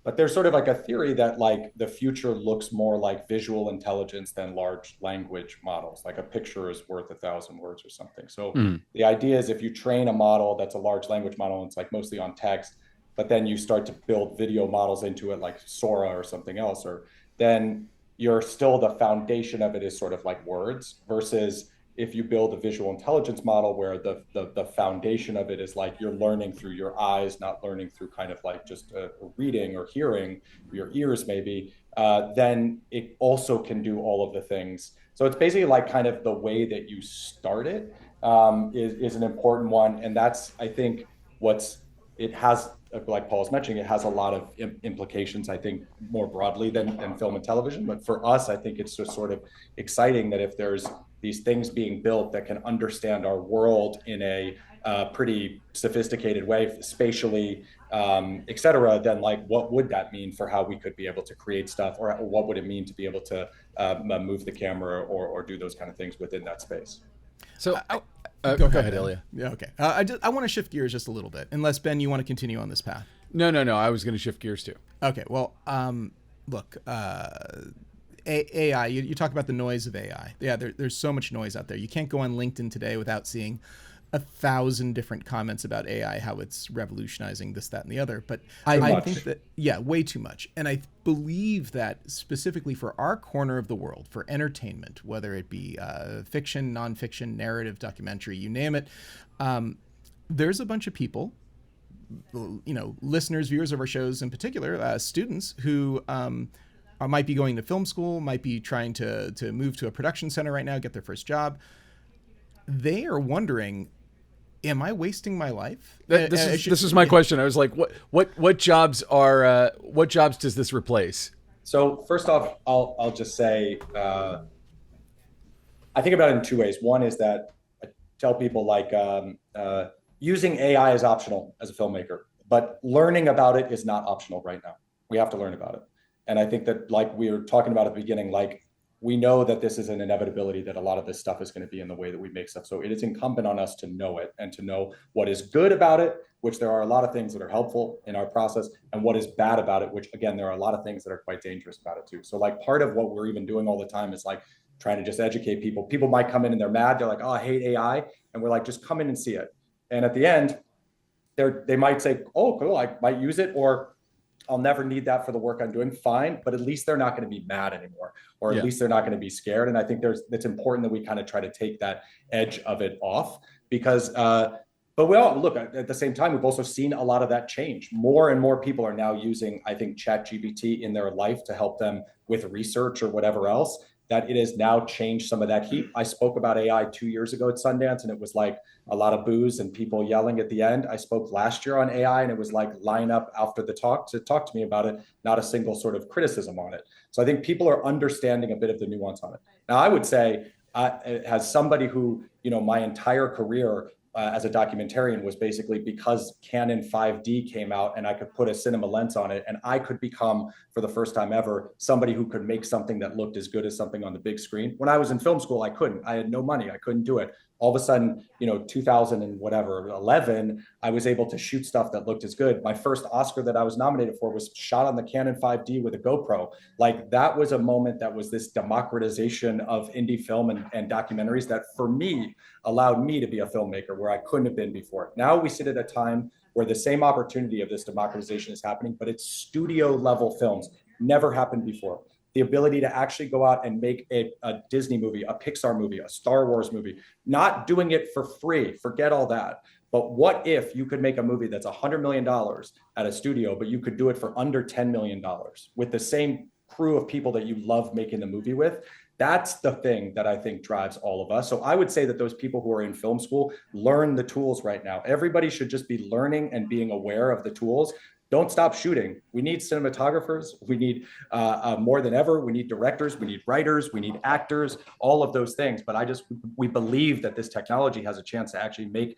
But there's sort of like a theory that like the future looks more like visual intelligence than large language models. Like a picture is worth 1,000 words or something. So the idea is if you train a model that's a large language model, and it's like mostly on text, but then you start to build video models into it like Sora or something else, or then you're still the foundation of it is sort of like words, versus if you build a visual intelligence model where the foundation of it is like you're learning through your eyes, not learning through kind of like just reading or hearing, your ears maybe, then it also can do all of the things. So it's basically like kind of the way that you start it is an important one. And that's, I think, it has, like Paul's mentioning, it has a lot of implications, I think, more broadly than film and television. But for us, I think it's just sort of exciting that if there's these things being built that can understand our world in a pretty sophisticated way, spatially, et cetera, then like what would that mean for how we could be able to create stuff, or what would it mean to be able to move the camera or do those kind of things within that space? So go ahead, Ilya. Yeah, okay. I want to shift gears just a little bit, unless Ben, you want to continue on this path. No. I was going to shift gears too. Okay. Well, look, AI. You talk about the noise of AI. Yeah, there's so much noise out there. You can't go on LinkedIn today without seeing 1,000 different comments about AI, how it's revolutionizing this, that, and the other. But I think that, yeah, way too much. And I believe that specifically for our corner of the world, for entertainment, whether it be fiction, nonfiction, narrative, documentary, you name it, there's a bunch of people, you know, listeners, viewers of our shows in particular, students who might be going to film school, might be trying to move to a production center right now, get their first job. they are wondering, am I wasting my life? This is my question. I was like, what jobs does this replace? So first off, I'll just say, I think about it in two ways. One is that I tell people like using AI is optional as a filmmaker, but learning about it is not optional right now. We have to learn about it. And I think that, like we were talking about at the beginning, like we know that this is an inevitability, that a lot of this stuff is going to be in the way that we make stuff. So it is incumbent on us to know it and to know what is good about it, which there are a lot of things that are helpful in our process, and what is bad about it, which again, there are a lot of things that are quite dangerous about it too. So like part of what we're even doing all the time is like trying to just educate people. People might come in and they're mad. They're like, oh, I hate AI. And we're like, just come in and see it. And at the end, they might say, oh, cool, I might use it, or I'll never need that for the work I'm doing. Fine, but at least they're not going to be mad anymore, or at least they're not going to be scared. And I think it's important that we kind of try to take that edge of it off, because, but we all look at the same time, we've also seen a lot of that change. More and more people are now using, I think, ChatGPT in their life to help them with research or whatever else, that it has now changed some of that heat. I spoke about AI 2 years ago at Sundance, and it was like a lot of boos and people yelling at the end. I spoke last year on AI, and it was like line up after the talk to talk to me about it, not a single sort of criticism on it. So I think people are understanding a bit of the nuance on it. Now, I would say, as somebody who, my entire career as a documentarian was basically because Canon 5D came out and I could put a cinema lens on it, and I could become, for the first time ever, somebody who could make something that looked as good as something on the big screen. When I was in film school, I couldn't. I had no money. I couldn't do it. All of a sudden, 2000 and whatever, 11, I was able to shoot stuff that looked as good. My first Oscar that I was nominated for was shot on the Canon 5D with a GoPro. Like, that was a moment that was this democratization of indie film and documentaries that, for me, allowed me to be a filmmaker where I couldn't have been before. Now we sit at a time where the same opportunity of this democratization is happening, but it's studio level films. Never happened before. The ability to actually go out and make a Disney movie, a Pixar movie, a Star Wars movie, not doing it for free, forget all that. But what if you could make a movie that's $100 million at a studio, but you could do it for under $10 million with the same crew of people that you love making the movie with? That's the thing that I think drives all of us. So I would say that those people who are in film school learn the tools right now. Everybody should just be learning and being aware of the tools. Don't stop shooting. We need cinematographers. We need more than ever. We need directors. We need writers. We need actors. All of those things. But we believe that this technology has a chance to actually make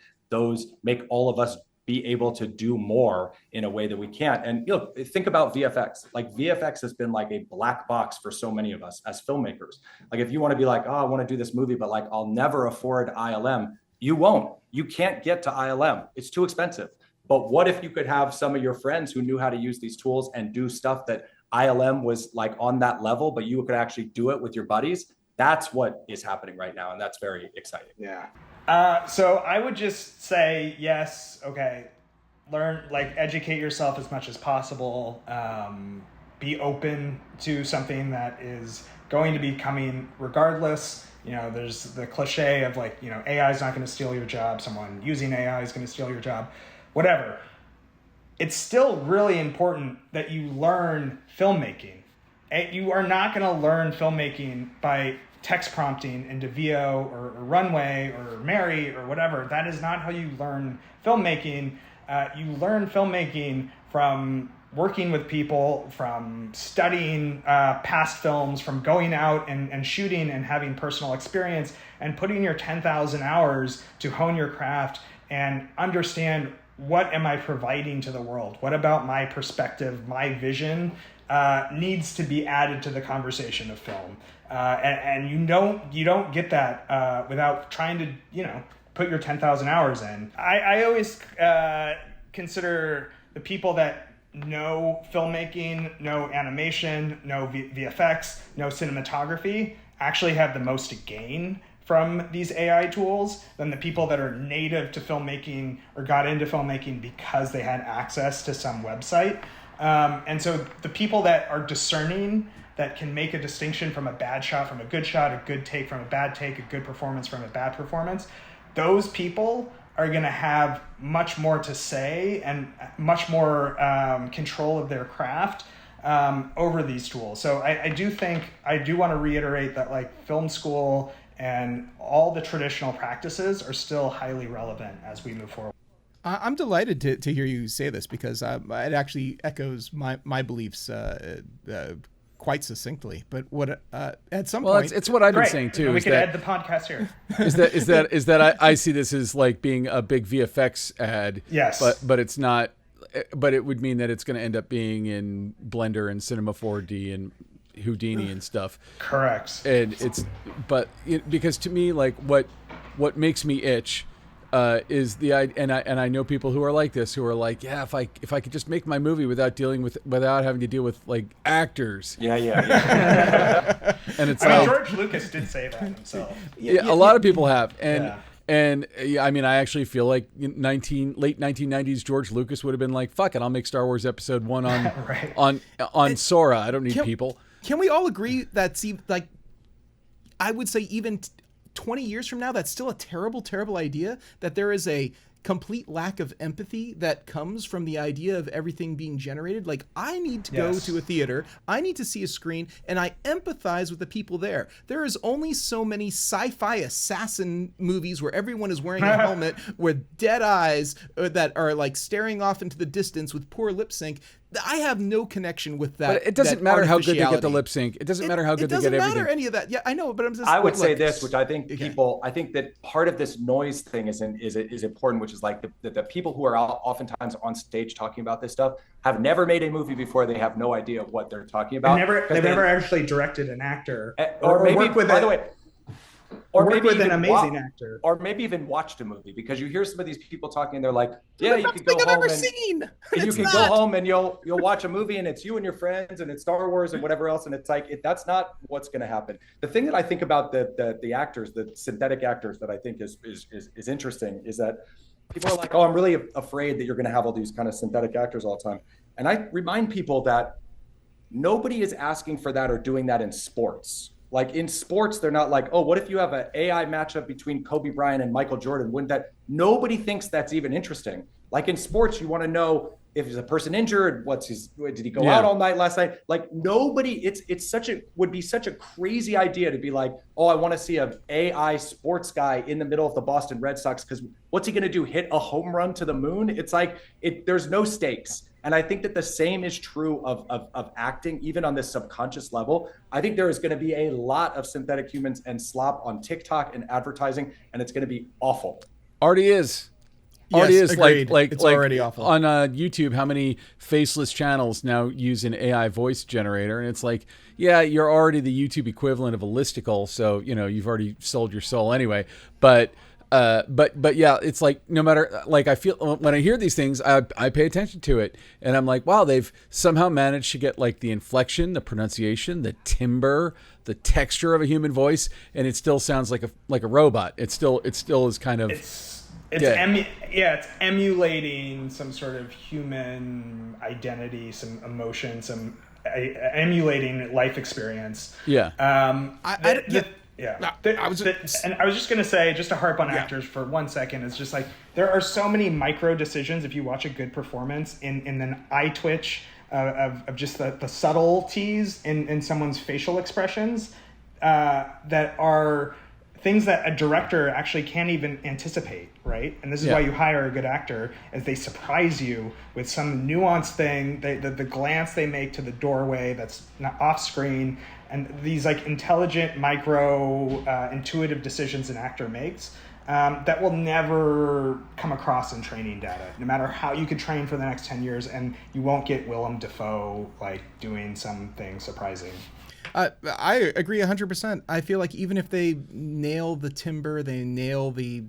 all of us be able to do more in a way that we can't. And think about VFX. Like, VFX has been like a black box for so many of us as filmmakers. Like, if you want to be like, oh, I want to do this movie, but like, I'll never afford ILM. You won't. You can't get to ILM. It's too expensive. But what if you could have some of your friends who knew how to use these tools and do stuff that ILM was like on that level, but you could actually do it with your buddies? That's what is happening right now, and that's very exciting. Yeah. So I would just say, yes, okay, educate yourself as much as possible. Be open to something that is going to be coming regardless. There's the cliche of AI is not going to steal your job. Someone using AI is going to steal your job. Whatever. It's still really important that you learn filmmaking. You are not going to learn filmmaking by text prompting into VO or Runway or Mary or whatever. That is not how you learn filmmaking. You learn filmmaking from working with people, from studying past films, from going out and shooting and having personal experience and putting your 10,000 hours to hone your craft and understand, what am I providing to the world? What about my perspective, my vision needs to be added to the conversation of film? And you don't get that without trying to, put your 10,000 hours in. I always consider the people that know filmmaking, know animation, know VFX, know cinematography, actually have the most to gain from these AI tools than the people that are native to filmmaking or got into filmmaking because they had access to some website. And so the people that are discerning, that can make a distinction from a bad shot from a good shot, a good take from a bad take, a good performance from a bad performance, those people are going to have much more to say and much more control of their craft over these tools. So I do want to reiterate that film school and all the traditional practices are still highly relevant as we move forward. I'm delighted to hear you say this, because it actually echoes my beliefs quite succinctly. But what at some point, it's what I've been Great. saying too. We Is could that end the podcast here. is that I see this as like being a big VFX ad. Yes. But it's not. But it would mean that it's going to end up being in Blender and Cinema 4D and Houdini and stuff. Correct. And because to me, like what makes me itch is and I know people who are like this, who are like, yeah, if I could just make my movie without having to deal with like actors. Yeah. And it's George Lucas did say that himself. Yeah, a lot of people have, Yeah. and I mean, I actually feel like late 1990s George Lucas would have been like, fuck it, I'll make Star Wars Episode 1 on Right. on Sora. I don't need people. Can we all agree that, like, I would say even 20 years from now, that's still a terrible, terrible idea, that there is a complete lack of empathy that comes from the idea of everything being generated. Like, I need to go to a theater, I need to see a screen, and I empathize with the people there. There is only so many sci-fi assassin movies where everyone is wearing a helmet with dead eyes that are like staring off into the distance with poor lip sync. I have no connection with that. But it doesn't matter how good they get the artificiality. lip sync. It doesn't matter how good they get It doesn't everything. matter any of that. Yeah, I know, but I'm just. I would say look, this, which I think okay. I think that part of this noise thing is important, which is like the people who are oftentimes on stage talking about this stuff have never made a movie before. They have no idea what they're talking about. They've never actually directed an actor, or maybe, worked with by the way, or maybe with an amazing actor, or maybe even watched a movie, because you hear some of these people talking and they're like, yeah, you could go I've home ever and seen. you can go home and you'll watch a movie and it's you and your friends and it's Star Wars and whatever else, and it's like that's not what's going to happen. The thing that I think about the actors, the synthetic actors, that I think is interesting is that people are like, oh, I'm really afraid that you're going to have all these kind of synthetic actors all the time, and I remind people that nobody is asking for that or doing that in sports. Like in sports, they're not like, oh, what if you have an AI matchup between Kobe Bryant and Michael Jordan? Wouldn't that? Nobody thinks that's even interesting. Like in sports, you want to know if there's a person injured, did he go out all night last night? Like nobody, would be such a crazy idea to be like, oh, I want to see an AI sports guy in the middle of the Boston Red Sox, because what's he going to do? Hit a home run to the moon? It's like, there's no stakes. And I think that the same is true of acting, even on this subconscious level. I think there is going to be a lot of synthetic humans and slop on TikTok and advertising, and it's going to be awful. Already is. Yes, Already is. agreed. Like It's already awful. On YouTube, how many faceless channels now use an AI voice generator? And it's like, yeah, you're already the YouTube equivalent of a listicle, so you've already sold your soul anyway. But yeah, it's like, no matter, like, I feel when I hear these things, I pay attention to it, and I'm like, wow, they've somehow managed to get like the inflection, the pronunciation, the timbre, the texture of a human voice, and it still sounds like a robot. It still is kind of it's emulating some sort of human identity, some emotion, some emulating life experience. Yeah. And I was just going to say, just to harp on actors for 1 second, it's just like there are so many micro decisions if you watch a good performance in an eye twitch of just the subtleties in someone's facial expressions that are things that a director actually can't even anticipate, right? And this is why you hire a good actor, as they surprise you with some nuanced thing, the glance they make to the doorway that's not off screen, and these like intelligent micro intuitive decisions an actor makes that will never come across in training data, no matter how you could train for the next 10 years, and you won't get Willem Dafoe like doing something surprising. I agree 100%. I feel like even if they nail the timbre, they nail the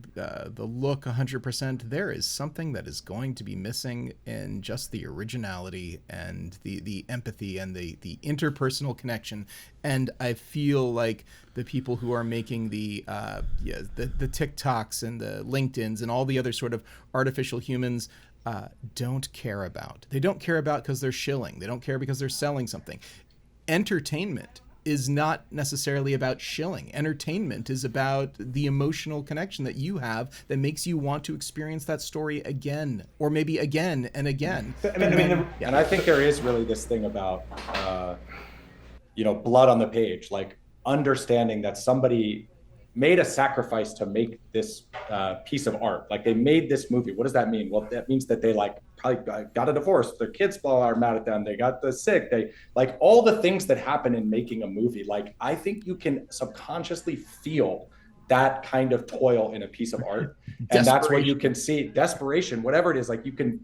look 100%, there is something that is going to be missing in just the originality and the empathy and the interpersonal connection. And I feel like the people who are making the TikToks and the LinkedIns and all the other sort of artificial humans don't care about. They don't care about because they're shilling. They don't care because they're selling something. Entertainment is not necessarily about shilling. Entertainment is about the emotional connection that you have that makes you want to experience that story again, or maybe again and again. And I think there is really this thing about, blood on the page, like understanding that somebody made a sacrifice to make this piece of art. Like they made this movie. What does that mean? Well, that means that they like probably got a divorce. Their kids are mad at them. They got the sick. They like all the things that happen in making a movie. Like I think you can subconsciously feel that kind of toil in a piece of art, and that's what you can see. Desperation, whatever it is, like you can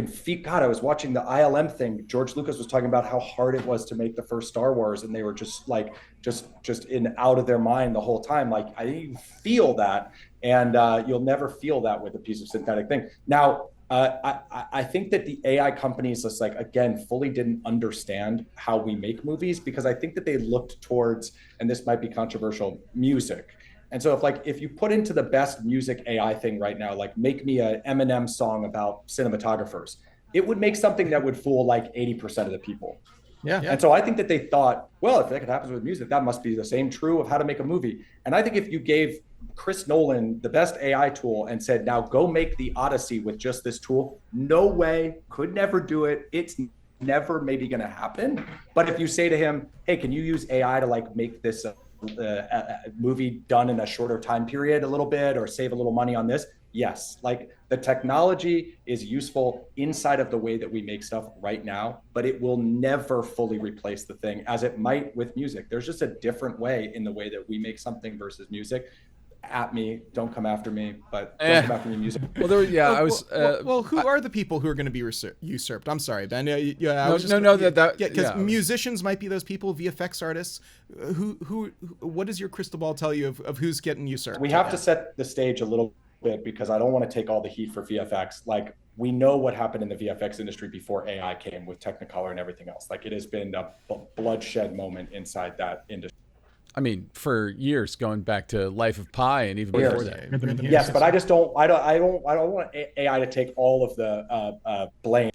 feel. God, I was watching the ILM thing. George Lucas was talking about how hard it was to make the first Star Wars, and they were just like just in out of their mind the whole time. Like I feel that, and you'll never feel that with a piece of synthetic thing. Now, I think that the AI companies just like, again, fully didn't understand how we make movies, because I think that they looked towards, and this might be controversial, music. And so if you put into the best music AI thing right now, like make me a Eminem song about cinematographers, it would make something that would fool like 80% of the people. Yeah. And so I think that they thought, well, if that could happen with music, that must be the same true of how to make a movie. And I think if you gave Chris Nolan the best AI tool and said, now go make the Odyssey with just this tool, no way, could never do it. It's never maybe going to happen. But if you say to him, hey, can you use AI to like make this a movie done in a shorter time period a little bit, or save a little money on this? Yes, like the technology is useful inside of the way that we make stuff right now, but it will never fully replace the thing, as it might with music. There's just a different way in the way that we make something versus music. At me, don't come after me, but don't come after me, music. Well, there, yeah, I was. Well, who are the people who are going to be usurped? I'm sorry, Ben. Because musicians might be those people, VFX artists. What does your crystal ball tell you of who's getting usurped? We have to set the stage a little bit, because I don't want to take all the heat for VFX. Like we know what happened in the VFX industry before AI came with Technicolor and everything else. Like it has been a bloodshed moment inside that industry. I mean, for years, going back to Life of Pi and even before that. Yes, but I don't want AI to take all of the blame.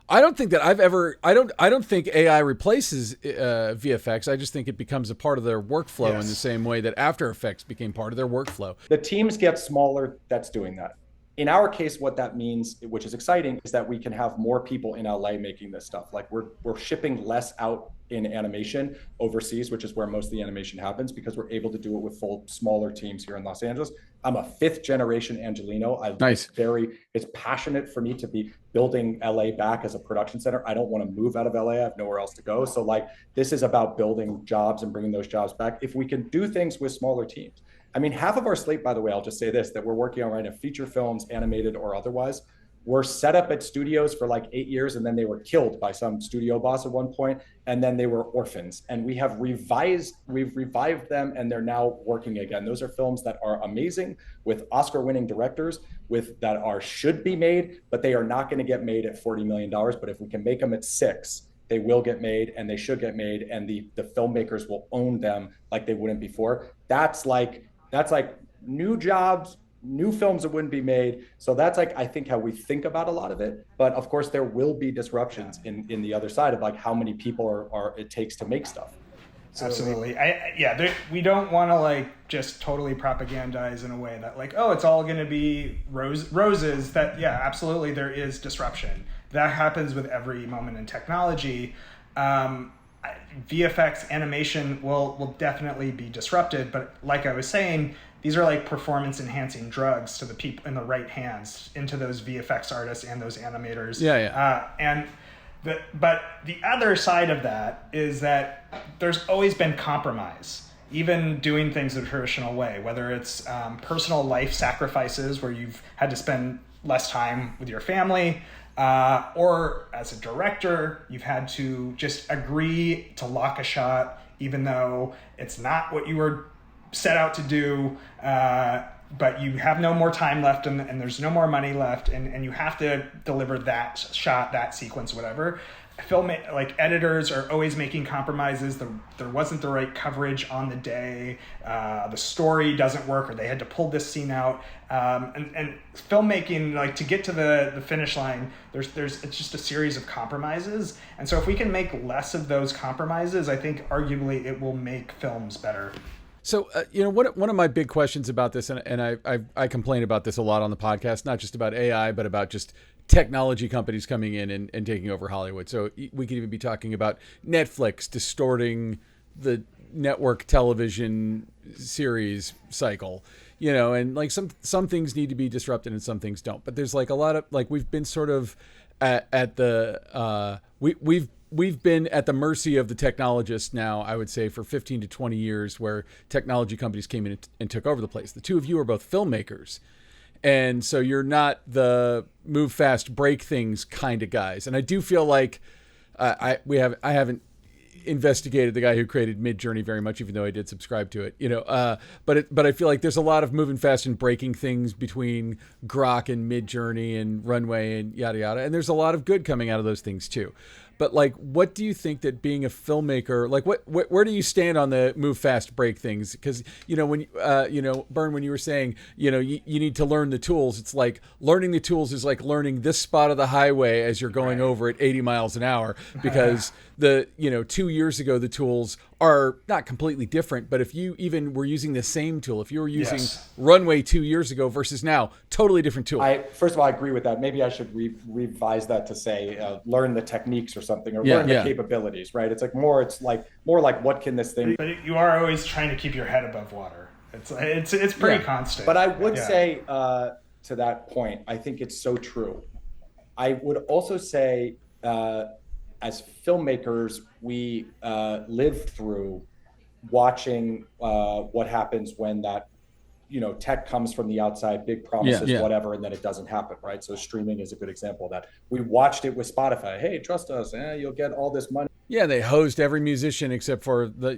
I don't think that I don't think AI replaces VFX. I just think it becomes a part of their workflow in the same way that After Effects became part of their workflow. The teams get smaller. That's doing that. In our case, what that means, which is exciting, is that we can have more people in LA making this stuff. Like we're shipping less out in animation overseas, which is where most of the animation happens, because we're able to do it with full smaller teams here in Los Angeles. I'm a 5th generation Angelino. It's passionate for me to be building LA back as a production center. I don't want to move out of LA. I have nowhere else to go. So like this is about building jobs and bringing those jobs back. If we can do things with smaller teams. I mean, half of our slate, by the way, I'll just say this, that we're working on right now, feature films, animated or otherwise, were set up at studios for like 8 years, and then they were killed by some studio boss at one point, and then they were orphans. And we've revived them, and they're now working again. Those are films that are amazing, with Oscar-winning directors, should be made, but they are not going to get made at $40 million. But if we can make them at 6, they will get made, and they should get made, and the filmmakers will own them like they wouldn't before. That's like new jobs, new films that wouldn't be made. So that's like, I think, how we think about a lot of it. But of course, there will be disruptions in the other side of like how many people it takes to make stuff. So, absolutely. We don't want to like just totally propagandize in a way that like, oh, it's all going to be roses. That, yeah, absolutely. There is disruption. That happens with every moment in technology. VFX animation will definitely be disrupted, but like I was saying, these are like performance enhancing drugs to the people in the right hands, into those VFX artists and those animators. But the other side of that is that there's always been compromise, even doing things the traditional way, whether it's personal life sacrifices where you've had to spend less time with your family, or as a director, you've had to just agree to lock a shot, even though it's not what you were set out to do, but you have no more time left and there's no more money left, and you have to deliver that shot, that sequence, whatever. Editors are always making compromises. There wasn't the right coverage on the day. The story doesn't work, or they had to pull this scene out. And filmmaking, like to get to the finish line, it's just a series of compromises. And so if we can make less of those compromises, I think arguably it will make films better. So, one of my big questions about this, and I complain about this a lot on the podcast, not just about AI, but about just technology companies coming in and taking over Hollywood. So we could even be talking about Netflix distorting the network television series cycle, and like some things need to be disrupted and some things don't. But there's like a lot of, like, we've been sort of at the we've been at the mercy of the technologists now, I would say, for 15 to 20 years, where technology companies came in and took over the place. The two of you are both filmmakers. And so you're not the move fast, break things kind of guys. And I do feel like I haven't investigated the guy who created Midjourney very much, even though I did subscribe to it, but I feel like there's a lot of moving fast and breaking things between Grok and Midjourney and Runway and yada yada, and there's a lot of good coming out of those things too. But like, what do you think that being a filmmaker, like, where do you stand on the move fast, break things? Because when Bryn, when you were saying you need to learn the tools, it's like learning the tools is like learning this spot of the highway as you're going over at 80 miles an hour, because 2 years ago the tools are not completely different, but if you even were using the same tool, if you were using Runway 2 years ago versus now, totally different tool. First of all, I agree with that. Maybe I should revise that to say learn the techniques or something, or learn the capabilities, right? It's more like what can this thing? But you are always trying to keep your head above water. It's pretty constant. But I would say to that point, I think it's so true. I would also say, as filmmakers, we live through watching what happens when that tech comes from the outside, big promises, whatever, and then it doesn't happen, right? So streaming is a good example of that. We watched it with Spotify. Hey, trust us, you'll get all this money. Yeah, they hosed every musician except for the,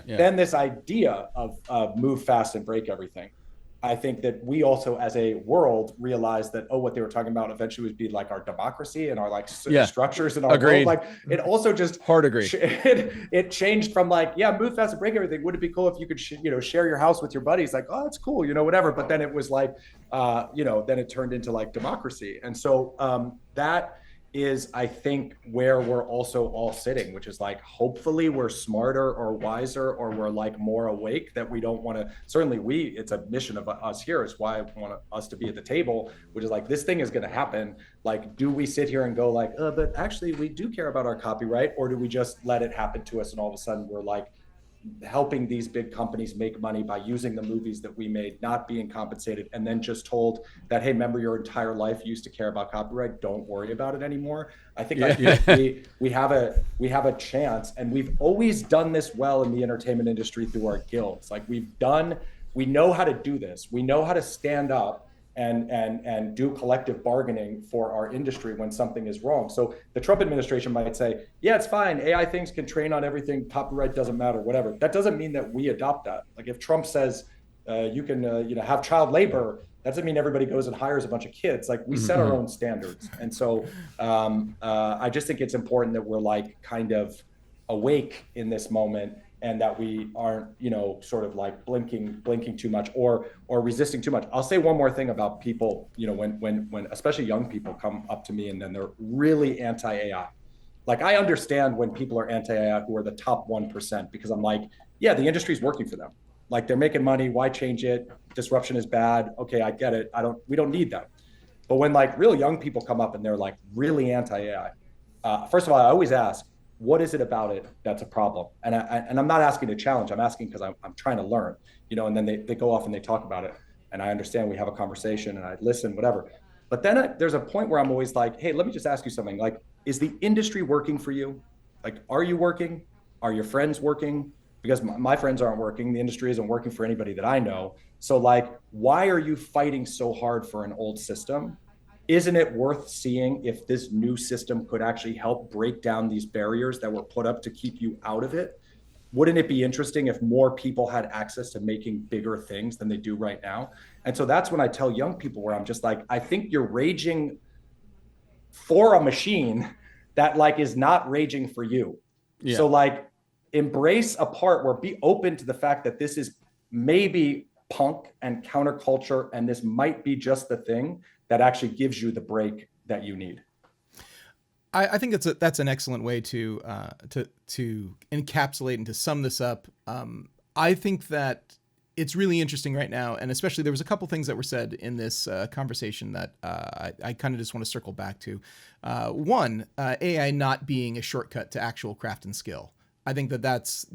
Then this idea of move fast and break everything. I think that we also, as a world, realized that, what they were talking about eventually would be like our democracy and our structures in our world. Like, it also just it changed from like, move fast and break everything. Would it be cool if you could share your house with your buddies? Like, oh, it's cool, whatever. But then it was like, then it turned into like democracy. And so that is, I think, where we're also all sitting, which is like, hopefully we're smarter or wiser, or we're like more awake, that we don't want to, certainly it's a mission of us here, is why I want us to be at the table, which is like, this thing is going to happen. Like, do we sit here and go like, but actually we do care about our copyright, or do we just let it happen to us and all of a sudden we're like helping these big companies make money by using the movies that we made, not being compensated, and then just told that, hey, remember your entire life you used to care about copyright, don't worry about it anymore. I think we have a chance, and we've always done this well in the entertainment industry through our guilds. Like, we know how to do this. We know how to stand up and do collective bargaining for our industry when something is wrong. So the Trump administration might say, yeah, it's fine, AI things can train on everything, copyright doesn't matter, whatever. That doesn't mean that we adopt that. Like, if Trump says you can have child labor, that doesn't mean everybody goes and hires a bunch of kids. Like, we set our own standards. And so I just think it's important that we're like kind of awake in this moment, and that we aren't, sort of like blinking too much or resisting too much. I'll say one more thing about people, when especially young people come up to me and then they're really anti-AI. Like, I understand when people are anti-AI who are the top 1%, because I'm like, yeah, the industry's working for them. Like, they're making money, why change it? Disruption is bad. Okay, I get it. We don't need that. But when like real young people come up and they're like really anti-AI, first of all, I always ask, what is it about it that's a problem? And I'm not asking to challenge. I'm asking because I'm trying to learn, and then they go off and they talk about it. And I understand, we have a conversation and I listen, whatever. But then there's a point where I'm always like, hey, let me just ask you something. Like, is the industry working for you? Like, are you working? Are your friends working? Because my friends aren't working. The industry isn't working for anybody that I know. So like, why are you fighting so hard for an old system? Isn't it worth seeing if this new system could actually help break down these barriers that were put up to keep you out of it? Wouldn't it be interesting if more people had access to making bigger things than they do right now? And so that's when I tell young people, where I'm just like, I think you're raging for a machine that like is not raging for you. Yeah. So like, embrace a part where, be open to the fact that this is maybe punk and counterculture, and this might be just the thing that actually gives you the break that you need. I think that's an excellent way to encapsulate and to sum this up. I think that it's really interesting right now, and especially there was a couple things that were said in this conversation that I kind of just want to circle back to. One, AI not being a shortcut to actual craft and skill. I think that's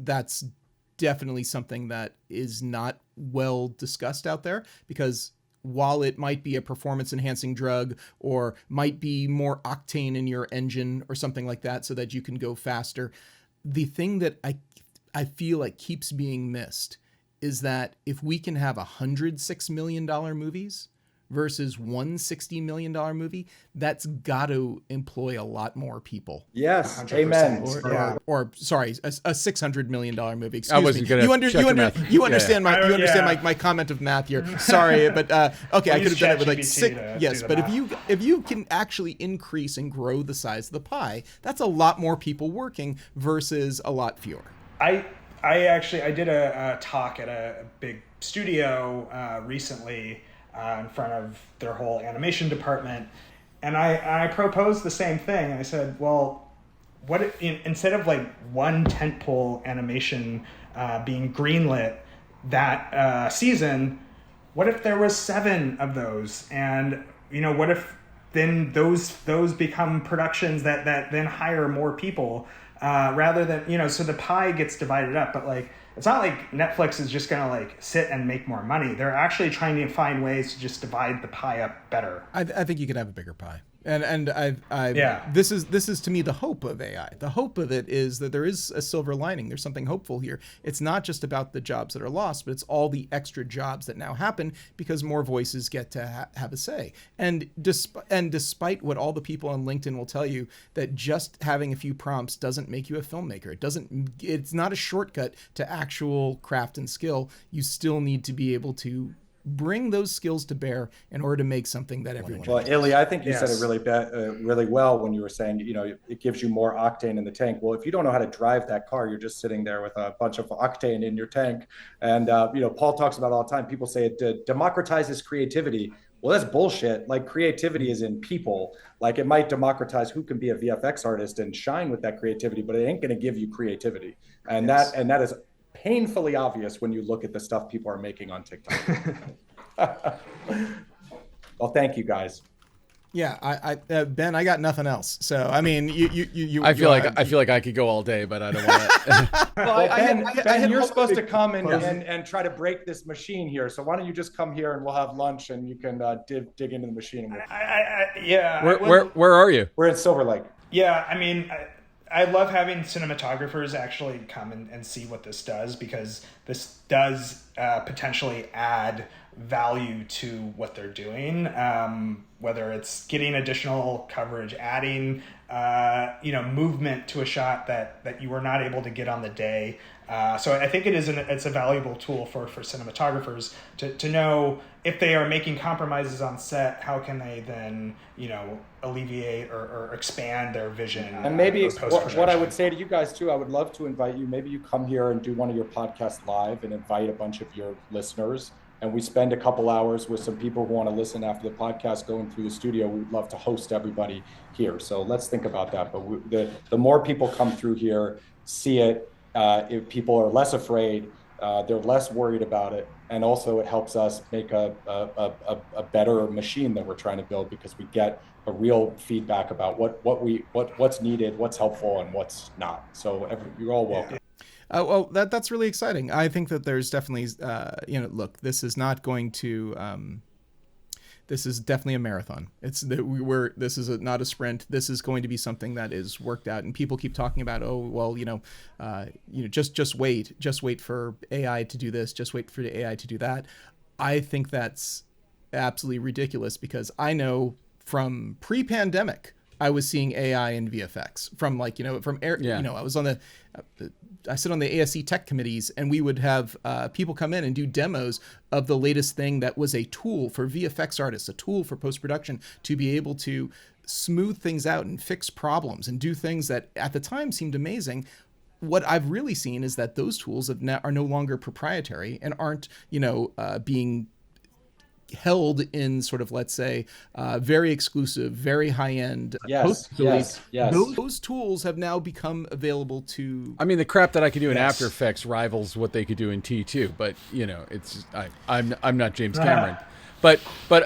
definitely something that is not well discussed out there, because while it might be a performance enhancing drug or might be more octane in your engine or something like that so that you can go faster, the thing that I feel like keeps being missed is that if we can have $106 million movies versus $160 million movie, that's got to employ a lot more people. Yes, 100%. amen. Or sorry, a $600 million movie. Excuse I wasn't me. gonna check your math. You understand Yeah. my comment of math here. Sorry, but okay, I could have done it with like ChatGPT six. to Yes, do the but math. if you can actually increase and grow the size of the pie, that's a lot more people working versus a lot fewer. I did a talk at a big studio recently in front of their whole animation department, and I proposed the same thing. I said, well, what if, instead of like one tentpole animation being greenlit that season, what if there was 7 of those? And what if then those become productions that then hire more people rather than so the pie gets divided up. But like, it's not like Netflix is just gonna like sit and make more money. They're actually trying to find ways to just divide the pie up better. I think you could have a bigger pie. And Yeah. this is to me the hope of AI. The hope of it is that there is a silver lining. There's something hopeful here. It's not just about the jobs that are lost, but it's all the extra jobs that now happen because more voices get to have a say. And despite what all the people on LinkedIn will tell you, that just having a few prompts doesn't make you a filmmaker. It's not a shortcut to actual craft and skill. You still need to be able to bring those skills to bear in order to make something that everyone Well, enjoys. Illy, I think you said Yes. it really well when you were saying, it gives you more octane in the tank. Well, if you don't know how to drive that car, you're just sitting there with a bunch of octane in your tank. And, Paul talks about it all the time. People say it democratizes creativity. Well, that's bullshit. Like, creativity is in people. Like, it might democratize who can be a VFX artist and shine with that creativity, but it ain't going to give you creativity. And Yes. that is painfully obvious when you look at the stuff people are making on TikTok. Well, thank you guys. Yeah, I Ben, I got nothing else. So I mean, I feel like I could go all day, but I don't want to. Well, Ben, you're supposed to come close. and try to break this machine here. So why don't you just come here and we'll have lunch and you can dig into the machine. Where are you? We're in Silver Lake. Yeah, I mean, I love having cinematographers actually come and see what this does, because this does potentially add value to what they're doing, whether it's getting additional coverage, adding movement to a shot that you were not able to get on the day. So I think it's a valuable tool for cinematographers to know if they are making compromises on set, how can they then alleviate or expand their vision. And maybe post-production. what I would say to you guys too, I would love to invite you. Maybe you come here and do one of your podcasts live and invite a bunch of your listeners. And we spend a couple hours with some people who want to listen after the podcast going through the studio. We'd love to host everybody here. So let's think about that. But the more people come through here, see it, if people are less afraid, they're less worried about it. And also it helps us make a better machine that we're trying to build, because we get a real feedback about what's needed, what's helpful, and what's not. So you're all welcome. Well, that's really exciting. I think that there's definitely, look, this is not going to, this is definitely a marathon. This is not a sprint. This is going to be something that is worked out. And people keep talking about, just wait for AI to do this, just wait for the AI to do that. I think that's absolutely ridiculous, because I know from pre-pandemic, I was seeing AI in VFX I sit on the ASC tech committees, and we would have people come in and do demos of the latest thing that was a tool for VFX artists, a tool for post-production to be able to smooth things out and fix problems and do things that at the time seemed amazing. What I've really seen is that those tools are no longer proprietary and aren't, being held in sort of, let's say, very exclusive, very high-end. Yes. Those tools have now become available to. I mean, the crap that I could do in After Effects rivals what they could do in T2, but it's I'm not James Cameron. But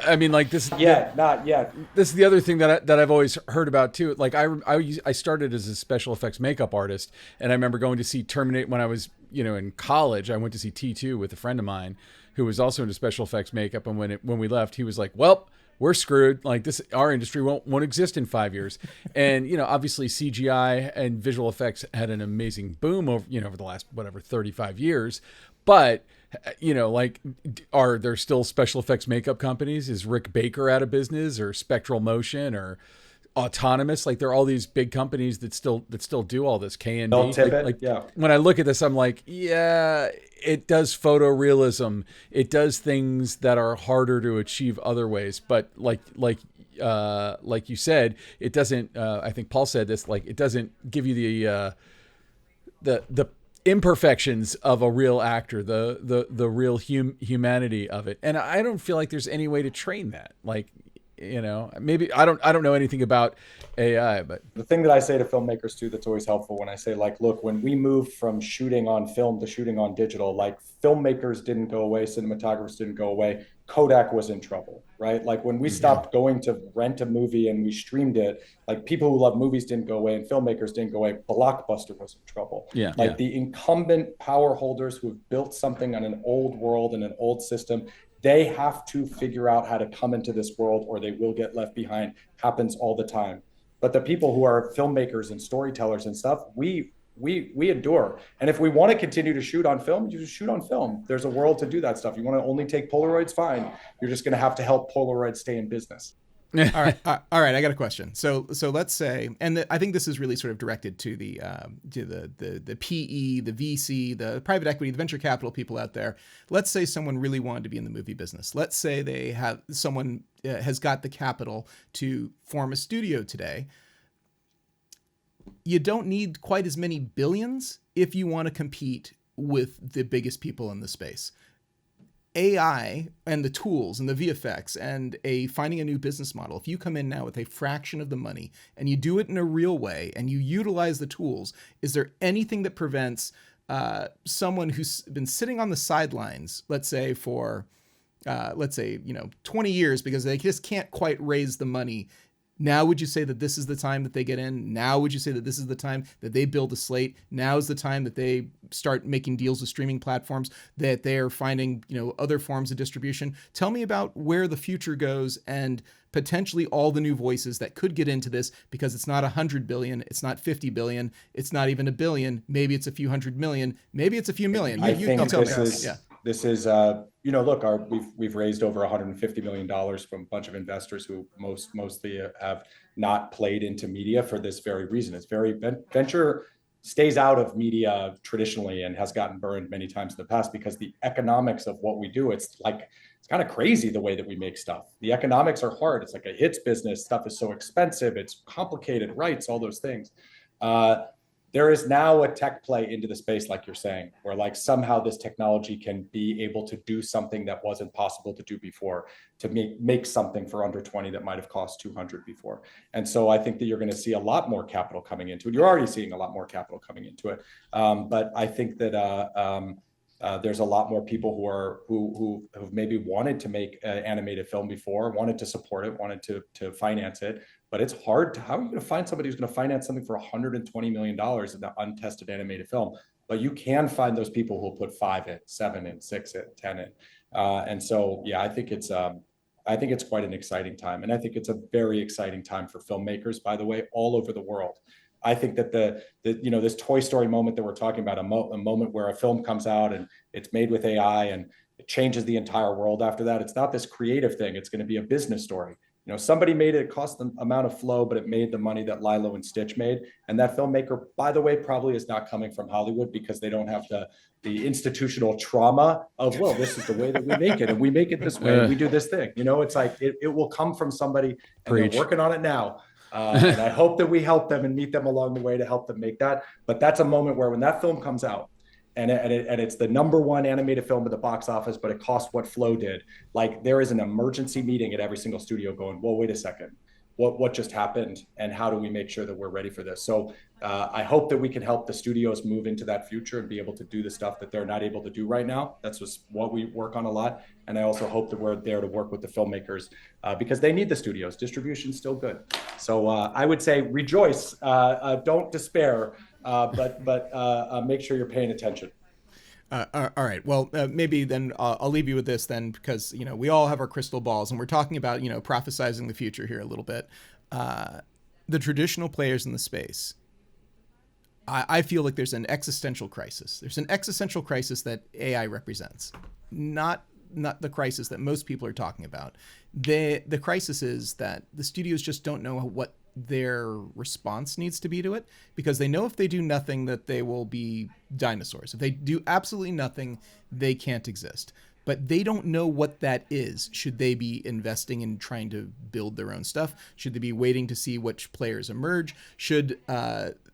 I mean, like this. Yeah, not yet. This is the other thing that I've always heard about too. Like I started as a special effects makeup artist, and I remember going to see Terminator when I was in college. I went to see T2 with a friend of mine who was also into special effects makeup, and when we left, he was like, "Well, we're screwed. Like our industry won't exist in 5 years." And obviously CGI and visual effects had an amazing boom over over the last 35 years, but like, are there still special effects makeup companies? Is Rick Baker out of business, or Spectral Motion, or Autonomous? Like, there are all these big companies that still do all this. K&D. Yeah. When I look at this, I'm like, yeah, it does photorealism. It does things that are harder to achieve other ways. But like you said, it doesn't. I think Paul said this. Like, it doesn't give you the imperfections of a real actor, the real humanity of it. And I don't feel like there's any way to train that. Like, maybe I don't know anything about AI, but the thing that I say to filmmakers too, that's always helpful when I say, like, look, when we moved from shooting on film to shooting on digital, like, filmmakers didn't go away, cinematographers didn't go away, Kodak was in trouble, right? Like, when we stopped going to rent a movie and we streamed it, like, people who love movies didn't go away and filmmakers didn't go away, Blockbuster was in trouble. The incumbent power holders who have built something on an old world and an old system, they have to figure out how to come into this world or they will get left behind. Happens all the time. But the people who are filmmakers and storytellers and stuff, we endure. And if we want to continue to shoot on film, you just shoot on film. There's a world to do that stuff. You want to only take Polaroids, fine. You're just going to have to help Polaroid stay in business. All right. I got a question. So let's say, and I think this is really sort of directed to the PE, the VC, the private equity, the venture capital people out there. Let's say someone really wanted to be in the movie business. Let's say someone has got the capital to form a studio today. You don't need quite as many billions if you want to compete with the biggest people in the space. AI and the tools and the VFX and finding a new business model. If you come in now with a fraction of the money and you do it in a real way and you utilize the tools, is there anything that prevents someone who's been sitting on the sidelines, let's say for 20 years because they just can't quite raise the money? Now, would you say that this is the time that they get in? Now, would you say that this is the time that they build a slate? Now is the time that they start making deals with streaming platforms, that they are finding, other forms of distribution? Tell me about where the future goes and potentially all the new voices that could get into this, because it's not 100 billion, it's not 50 billion, it's not even a billion. Maybe it's a few hundred million. Maybe it's a few million. I think this is look, we've raised over $150 million from a bunch of investors who mostly have not played into media for this very reason. It's venture stays out of media traditionally and has gotten burned many times in the past because the economics of what we do, it's kind of crazy the way that we make stuff. The economics are hard. It's like a hits business. Stuff is so expensive. It's complicated, rights, all those things. There is now a tech play into the space, like you're saying, where like somehow this technology can be able to do something that wasn't possible to do before, to make something for under 20 that might have cost 200 before. And so I think that you're going to see a lot more capital coming into it. You're already seeing a lot more capital coming into it. But I think that there's a lot more people who have maybe wanted to make animated film before, wanted to support it, wanted to finance it. But it's hard how are you going to find somebody who's going to finance something for $120 million in the untested animated film? But you can find those people who'll put 5 in, 7 in, 6 in, 10 in. And so, yeah, I think it's quite an exciting time. And I think it's a very exciting time for filmmakers, by the way, all over the world. I think that this Toy Story moment that we're talking about, a moment where a film comes out and it's made with AI and it changes the entire world after that. It's not this creative thing. It's going to be a business story. Somebody made it, cost the amount of flow, but it made the money that Lilo and Stitch made. And that filmmaker, by the way, probably is not coming from Hollywood because they don't have the institutional trauma of, well, this is the way that we make it. And we make it this way. And we do this thing. It's like, it will come from somebody and they're working on it now. And I hope that we help them and meet them along the way to help them make that. But that's a moment where when that film comes out, and it's the #1 animated film at the box office, but it cost what Flow did. Like, there is an emergency meeting at every single studio going, well, wait a second. what just happened and how do we make sure that we're ready for this. So I hope that we can help the studios move into that future and be able to do the stuff that they're not able to do right now. That's just what we work on a lot. And I also hope that we're there to work with the filmmakers because they need the studios. Distribution's still good. So I would say rejoice, don't despair, but make sure you're paying attention. All right. Well, maybe then I'll leave you with this then, because, we all have our crystal balls and we're talking about, prophesizing the future here a little bit. The traditional players in the space, I feel like there's an existential crisis. There's an existential crisis that AI represents, not the crisis that most people are talking about. The crisis is that the studios just don't know what their response needs to be to it, because they know if they do nothing that they will be dinosaurs. If they do absolutely nothing, they can't exist. But they don't know what that is. Should they be investing in trying to build their own stuff? Should they be waiting to see which players emerge? Should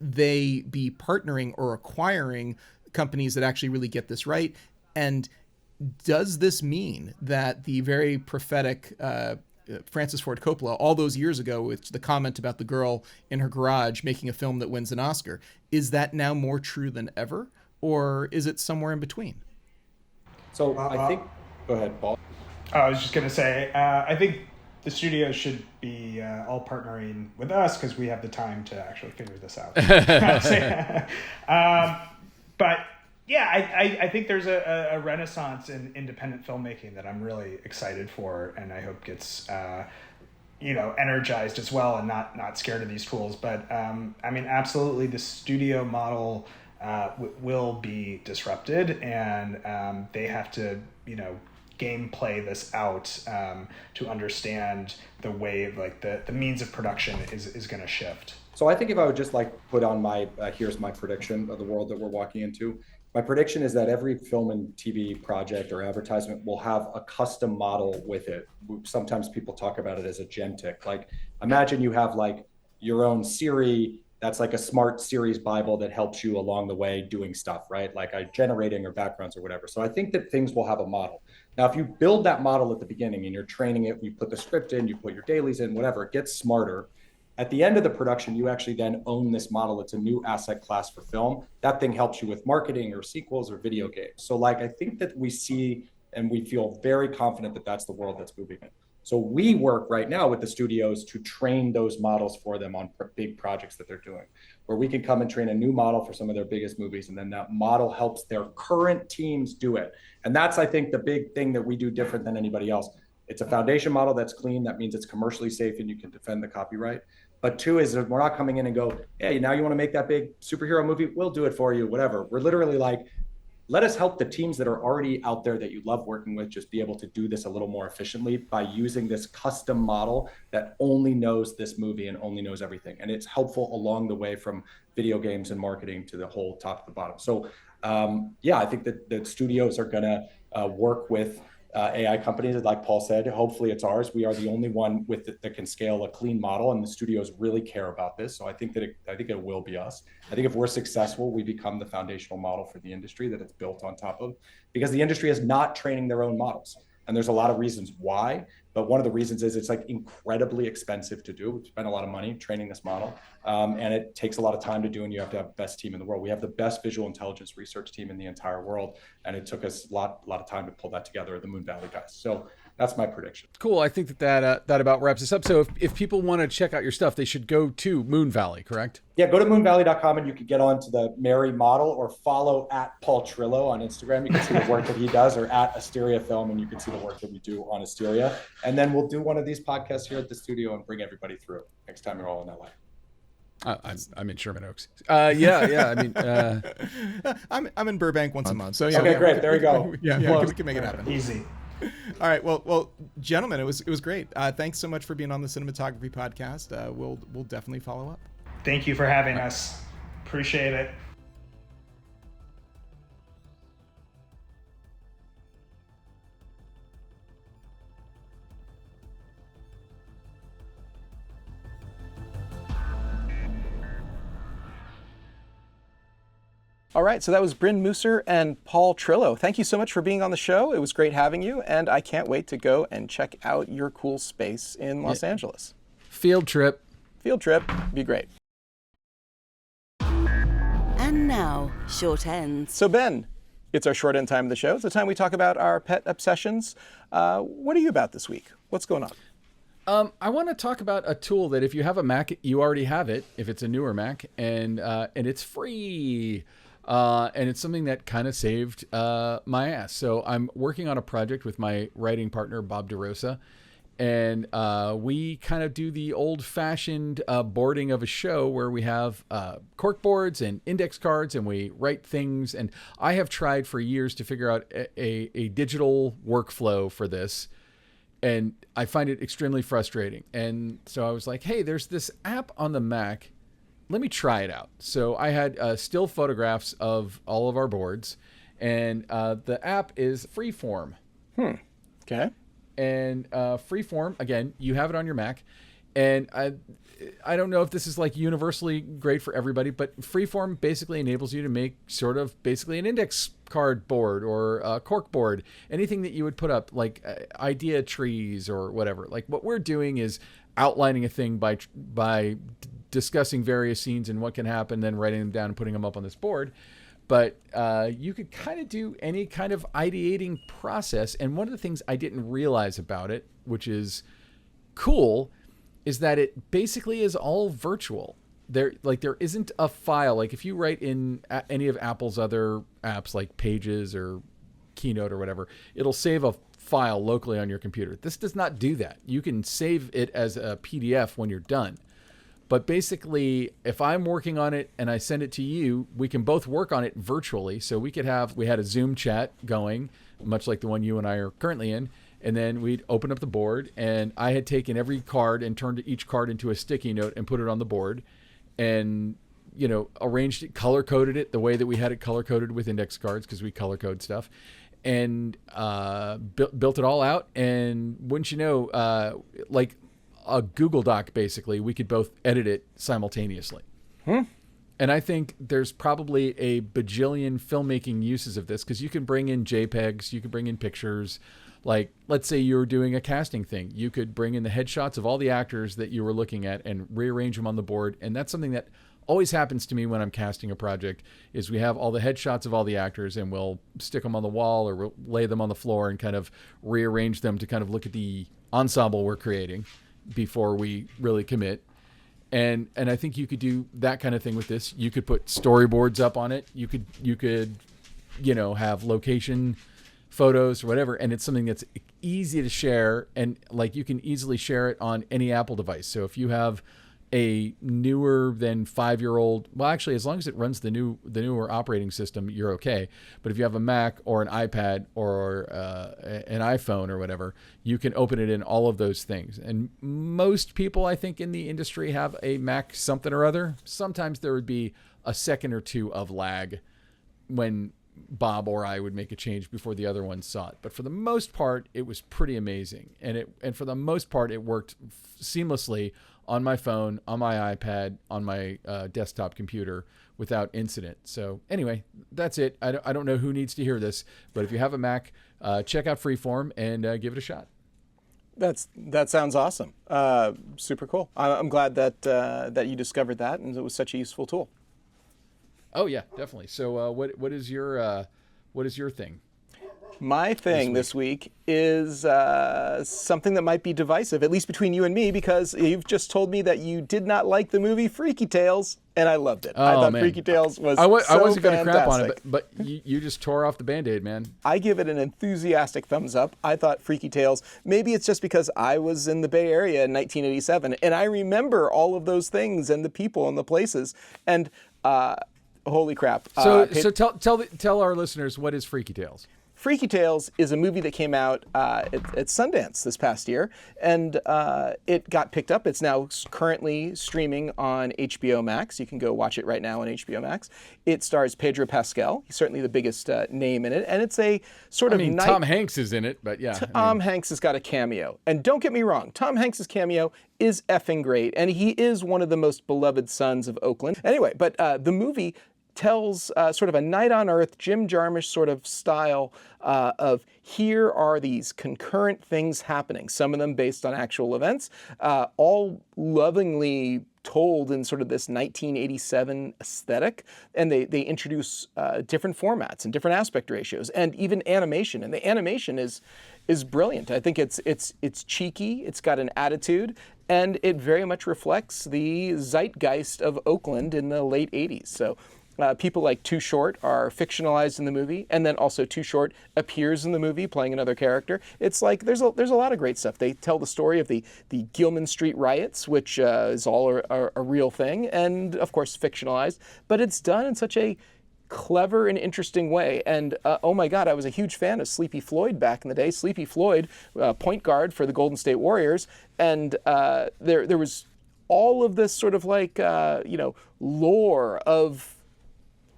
they be partnering or acquiring companies that actually really get this right? And does this mean that the very prophetic Francis Ford Coppola all those years ago with the comment about the girl in her garage making a film that wins an Oscar, is that now more true than ever? Or is it somewhere in between? So I think, go ahead, Paul. I was just going to say, I think the studios should be all partnering with us because we have the time to actually figure this out. But yeah, I think there's a renaissance in independent filmmaking that I'm really excited for, and I hope gets energized as well, and not scared of these tools. But absolutely, the studio model will be disrupted, and they have to gameplay this out to understand the way the means of production is going to shift. So I think if I would just put on my here's my prediction of the world that we're walking into. My prediction is that every film and TV project or advertisement will have a custom model with it. Sometimes people talk about it as agentic. Imagine you have your own Siri that's a smart series Bible that helps you along the way doing stuff, right? Generating or backgrounds or whatever. So I think that things will have a model. Now, if you build that model at the beginning and you're training it, you put the script in, you put your dailies in, whatever, it gets smarter. At the end of the production, you actually then own this model. It's a new asset class for film. That thing helps you with marketing or sequels or video games. So I think that we see and we feel very confident that that's the world that's moving in. So we work right now with the studios to train those models for them on big projects that they're doing, where we can come and train a new model for some of their biggest movies. And then that model helps their current teams do it. And that's, I think, the big thing that we do different than anybody else. It's a foundation model that's clean. That means it's commercially safe and you can defend the copyright. But two is we're not coming in and go, hey, now you want to make that big superhero movie? We'll do it for you, whatever. We're literally let us help the teams that are already out there that you love working with just be able to do this a little more efficiently by using this custom model that only knows this movie and only knows everything. And it's helpful along the way from video games and marketing to the whole top to the bottom. So I think that the studios are going to work with AI companies, like Paul said. Hopefully it's ours. We are the only one that can scale a clean model, and the studios really care about this. So I think it will be us. I think if we're successful, we become the foundational model for the industry that it's built on top of, because the industry is not training their own models. And there's a lot of reasons why, but one of the reasons is it's incredibly expensive to do. We spend a lot of money training this model, and it takes a lot of time to do, and you have to have the best team in the world. We have the best visual intelligence research team in the entire world, and it took us a lot of time to pull that together, the Moon Valley guys. So that's my prediction. Cool. I think that about wraps us up. So if people want to check out your stuff, they should go to Moon Valley, correct? Yeah, go to moonvalley.com and you can get on to the Mary model, or follow at Paul Trillo on Instagram. You can see the work that he does, or at Asteria Film, and you can see the work that we do on Asteria. And then we'll do one of these podcasts here at the studio and bring everybody through next time you're all in LA. I'm in Sherman Oaks. Yeah. I mean, I'm in Burbank once a month. So yeah. Okay, great. There you go. Yeah, we can make it happen. Easy. All right. Well, gentlemen, it was great. Thanks so much for being on the Cinematography podcast. We'll definitely follow up. Thank you for having us. Appreciate it. All right, so that was Bryn Musser and Paul Trillo. Thank you so much for being on the show. It was great having you, and I can't wait to go and check out your cool space in Los Angeles. field trip. Field trip, be great. And now, short ends. So Ben, it's our short end time of the show. It's the time we talk about our pet obsessions. What are you about this week? What's going on? I want to talk about a tool that if you have a Mac, you already have it, if it's a newer Mac, and it's free. And it's something that kind of saved my ass. So I'm working on a project with my writing partner, Bob DeRosa, and we kind of do the old-fashioned boarding of a show where we have cork boards and index cards, and we write things. And I have tried for years to figure out a digital workflow for this, and I find it extremely frustrating. And so I was like, hey, there's this app on the Mac. Let me try it out. So I had still photographs of all of our boards, and the app is Freeform. Okay. And Freeform, again, you have it on your Mac, and I don't know if this is like universally great for everybody, but Freeform basically enables you to make sort of basically an index card board or a cork board, anything that you would put up, like idea trees or whatever. Like what we're doing is outlining a thing by discussing various scenes and what can happen, then writing them down and putting them up on this board. But you could kind of do any kind of ideating process. And one of the things I didn't realize about it, which is cool, is that it basically is all virtual. There isn't a file. Like if you write in any of Apple's other apps like Pages or Keynote or whatever, it'll save a file locally on your computer. This does not do that. You can save it as a PDF when you're done. But basically, if I'm working on it and I send it to you, we can both work on it virtually. So we had a Zoom chat going, much like the one you and I are currently in. And then we'd open up the board, and I had taken every card and turned each card into a sticky note and put it on the board, and arranged it, color coded it the way that we had it color coded with index cards, because we color code stuff, and built it all out. And wouldn't you know, like a Google Doc, basically, we could both edit it simultaneously. And I think there's probably a bajillion filmmaking uses of this, because you can bring in JPEGs, you can bring in pictures. Like, let's say you're doing a casting thing. You could bring in the headshots of all the actors that you were looking at and rearrange them on the board. And that's something that always happens to me when I'm casting a project, is we have all the headshots of all the actors, and we'll stick them on the wall or we'll lay them on the floor and kind of rearrange them to kind of look at the ensemble we're creating before we really commit. And I think you could do that kind of thing with this. You could put storyboards up on it. You could have location photos or whatever, and it's something that's easy to share, and like you can easily share it on any Apple device. So if you have a newer than 5-year-old, well, actually, as long as it runs the newer operating system, you're okay. But if you have a Mac or an iPad or an iPhone or whatever, you can open it in all of those things. And most people, I think, in the industry have a Mac something or other. Sometimes there would be a second or two of lag when Bob or I would make a change before the other one saw it. But for the most part, it was pretty amazing. And for the most part, it worked seamlessly on my phone, on my iPad, on my desktop computer without incident. So anyway, that's it. I don't know who needs to hear this, but if you have a Mac, check out Freeform and give it a shot. That sounds awesome. Super cool. I'm glad that you discovered that, and it was such a useful tool. Oh yeah, definitely. So what is your thing? My thing this week is something that might be divisive, at least between you and me, because you've just told me that you did not like the movie Freaky Tales, and I loved it. I thought Freaky Tales was I wasn't going to crap on fantastic. it, but you just tore off the Band-Aid, man. I give it an enthusiastic thumbs up. I thought Freaky Tales, maybe it's just because I was in the Bay Area in 1987, and I remember all of those things and the people and the places, and holy crap. So tell our listeners, what is Freaky Tales? Freaky Tales is a movie that came out at Sundance this past year, and it got picked up. It's now currently streaming on HBO Max. You can go watch it right now on HBO Max. It stars Pedro Pascal. He's certainly the biggest name in it, and it's a sort of Tom Hanks is in it, but yeah. Tom Hanks has got a cameo. And don't get me wrong, Tom Hanks' cameo is effing great, and he is one of the most beloved sons of Oakland. Anyway, but the movie tells sort of a night on earth, Jim Jarmusch sort of style of here are these concurrent things happening, some of them based on actual events, all lovingly told in sort of this 1987 aesthetic. And they introduce different formats and different aspect ratios and even animation. And the animation is brilliant. I think it's cheeky, it's got an attitude, and it very much reflects the zeitgeist of Oakland in the late 80s. So people like Too Short are fictionalized in the movie, and then also Too Short appears in the movie playing another character. It's like there's a lot of great stuff. They tell the story of the Gilman Street riots, which is all a real thing, and of course fictionalized, but it's done in such a clever and interesting way. And oh my God, I was a huge fan of Sleepy Floyd back in the day. Sleepy Floyd, point guard for the Golden State Warriors, and there was all of this sort of like lore of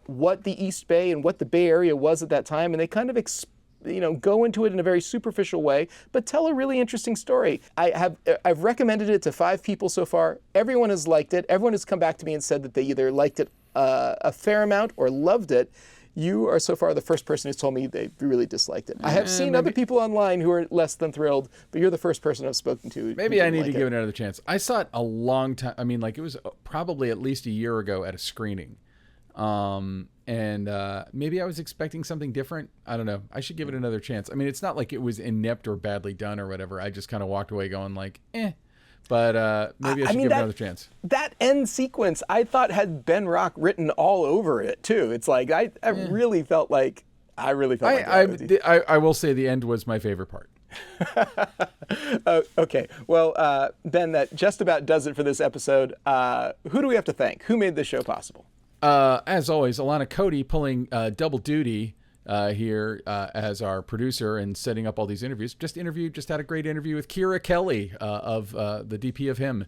what the East Bay and what the Bay Area was at that time, and they kind of go into it in a very superficial way, but tell a really interesting story. I've recommended it to 5 people so far. Everyone has liked it. Everyone has come back to me and said that they either liked it a fair amount or loved it. You are so far the first person who's told me they really disliked it. I have seen other people online who are less than thrilled, but you're the first person I've spoken to. Maybe I need to give it another chance. I saw it a long time. I mean, like it was probably at least a year ago at a screening. And maybe I was expecting something different. I don't know. I should give it another chance. I mean, it's not like it was inept or badly done or whatever. I just kind of walked away going like, eh. But maybe I should give it another chance. That end sequence, I thought had Ben Rock written all over it too. It's like I really felt like I will say the end was my favorite part. Okay. Well, Ben, that just about does it for this episode. Who do we have to thank? Who made this show possible? As always, Alana Cody pulling double duty here as our producer and setting up all these interviews. Just had a great interview with Kira Kelly of the DP of Him.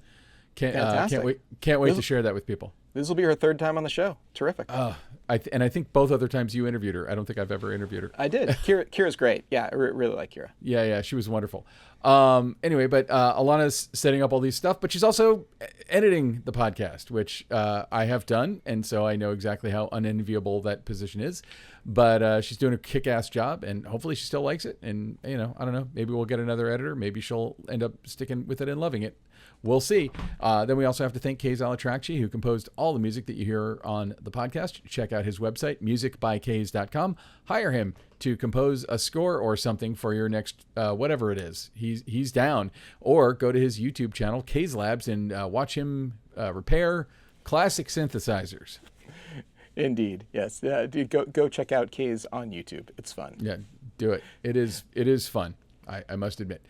Can't wait to share that with people. This will be her 3rd time on the show. Terrific. I think both other times you interviewed her. I don't think I've ever interviewed her. I did. Kira's great. Yeah, I really like Kira. Yeah, she was wonderful. Anyway, but Alana's setting up all these stuff, but she's also editing the podcast, which I have done, and so I know exactly how unenviable that position is. But she's doing a kick-ass job, and hopefully she still likes it. And, I don't know, maybe we'll get another editor. Maybe she'll end up sticking with it and loving it. We'll see. Then we also have to thank Kays Alatrachi, who composed all the music that you hear on the podcast. Check out his website, musicbykays.com. Hire him to compose a score or something for your next whatever it is. He's down. Or go to his YouTube channel, Kays Labs, and watch him repair classic synthesizers. Indeed, yes. Go check out Kays on YouTube. It's fun. Yeah, do it. It is fun. I must admit.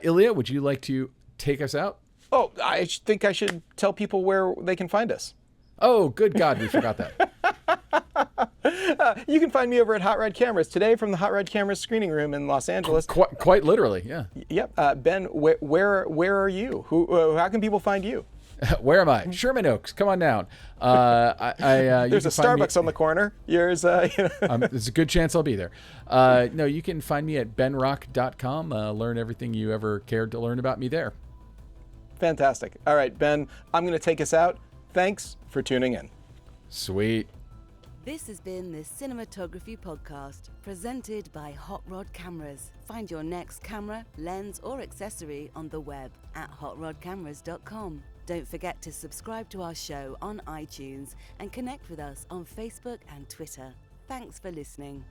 Ilya, would you like to take us out? Oh, I think I should tell people where they can find us. Oh, good God, we forgot that. You can find me over at Hot Rod Cameras today from the Hot Rod Cameras screening room in Los Angeles. Quite literally, yeah. Yep. Ben, where are you? How can people find you? Where am I? Sherman Oaks. Come on down. There's a Starbucks on the corner. There's a good chance I'll be there. No, you can find me at benrock.com. Learn everything you ever cared to learn about me there. Fantastic. All right, Ben, I'm going to take us out. Thanks for tuning in. Sweet. This has been the Cinematography Podcast, presented by Hot Rod Cameras. Find your next camera, lens, or accessory on the web at hotrodcameras.com. Don't forget to subscribe to our show on iTunes and connect with us on Facebook and Twitter. Thanks for listening.